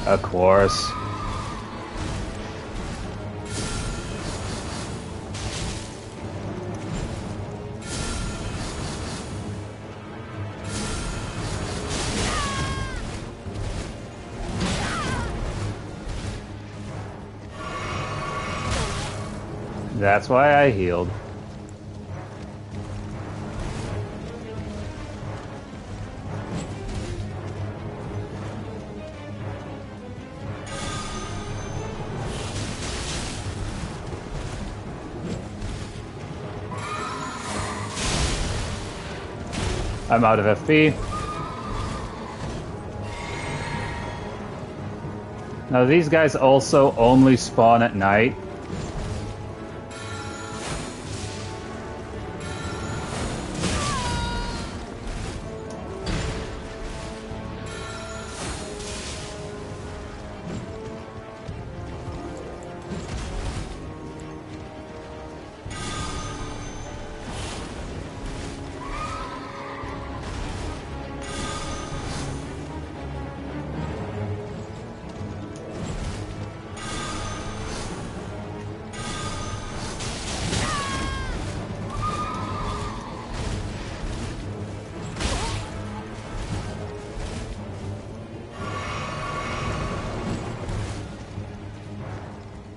Speaker 1: Of course. That's why I healed. I'm out of FP. Now these guys also only spawn at night.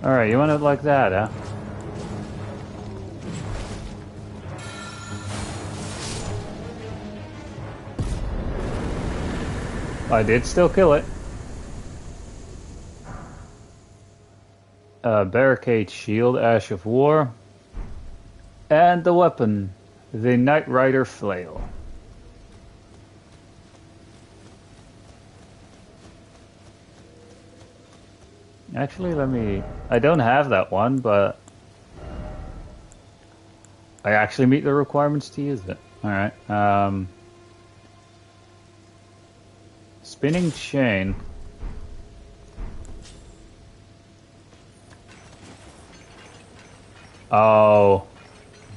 Speaker 1: Alright, you want it like that, huh? I did still kill it. Barricade shield, Ash of War. And the weapon, the Knight Rider flail. Actually, I don't have that one, but I actually meet the requirements to use it. Alright, spinning chain. Oh,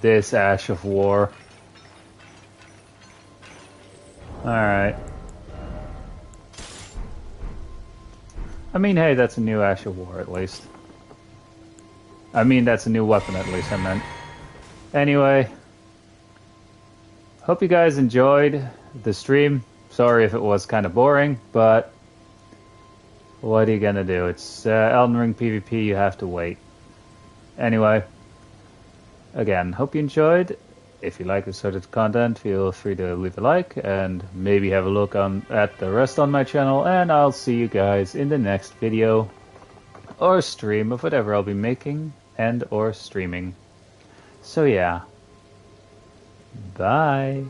Speaker 1: this Ash of War. Alright. I mean, hey, that's a new Ash of War, at least. I mean, that's a new weapon, at least, I meant. Anyway. Hope you guys enjoyed the stream. Sorry if it was kind of boring, but what are you gonna do? It's Elden Ring PvP, you have to wait. Anyway. Again, hope you enjoyed. If you like this sort of content, feel free to leave a like and maybe have a look at the rest on my channel, and I'll see you guys in the next video or stream of whatever I'll be making and or streaming. So yeah, bye.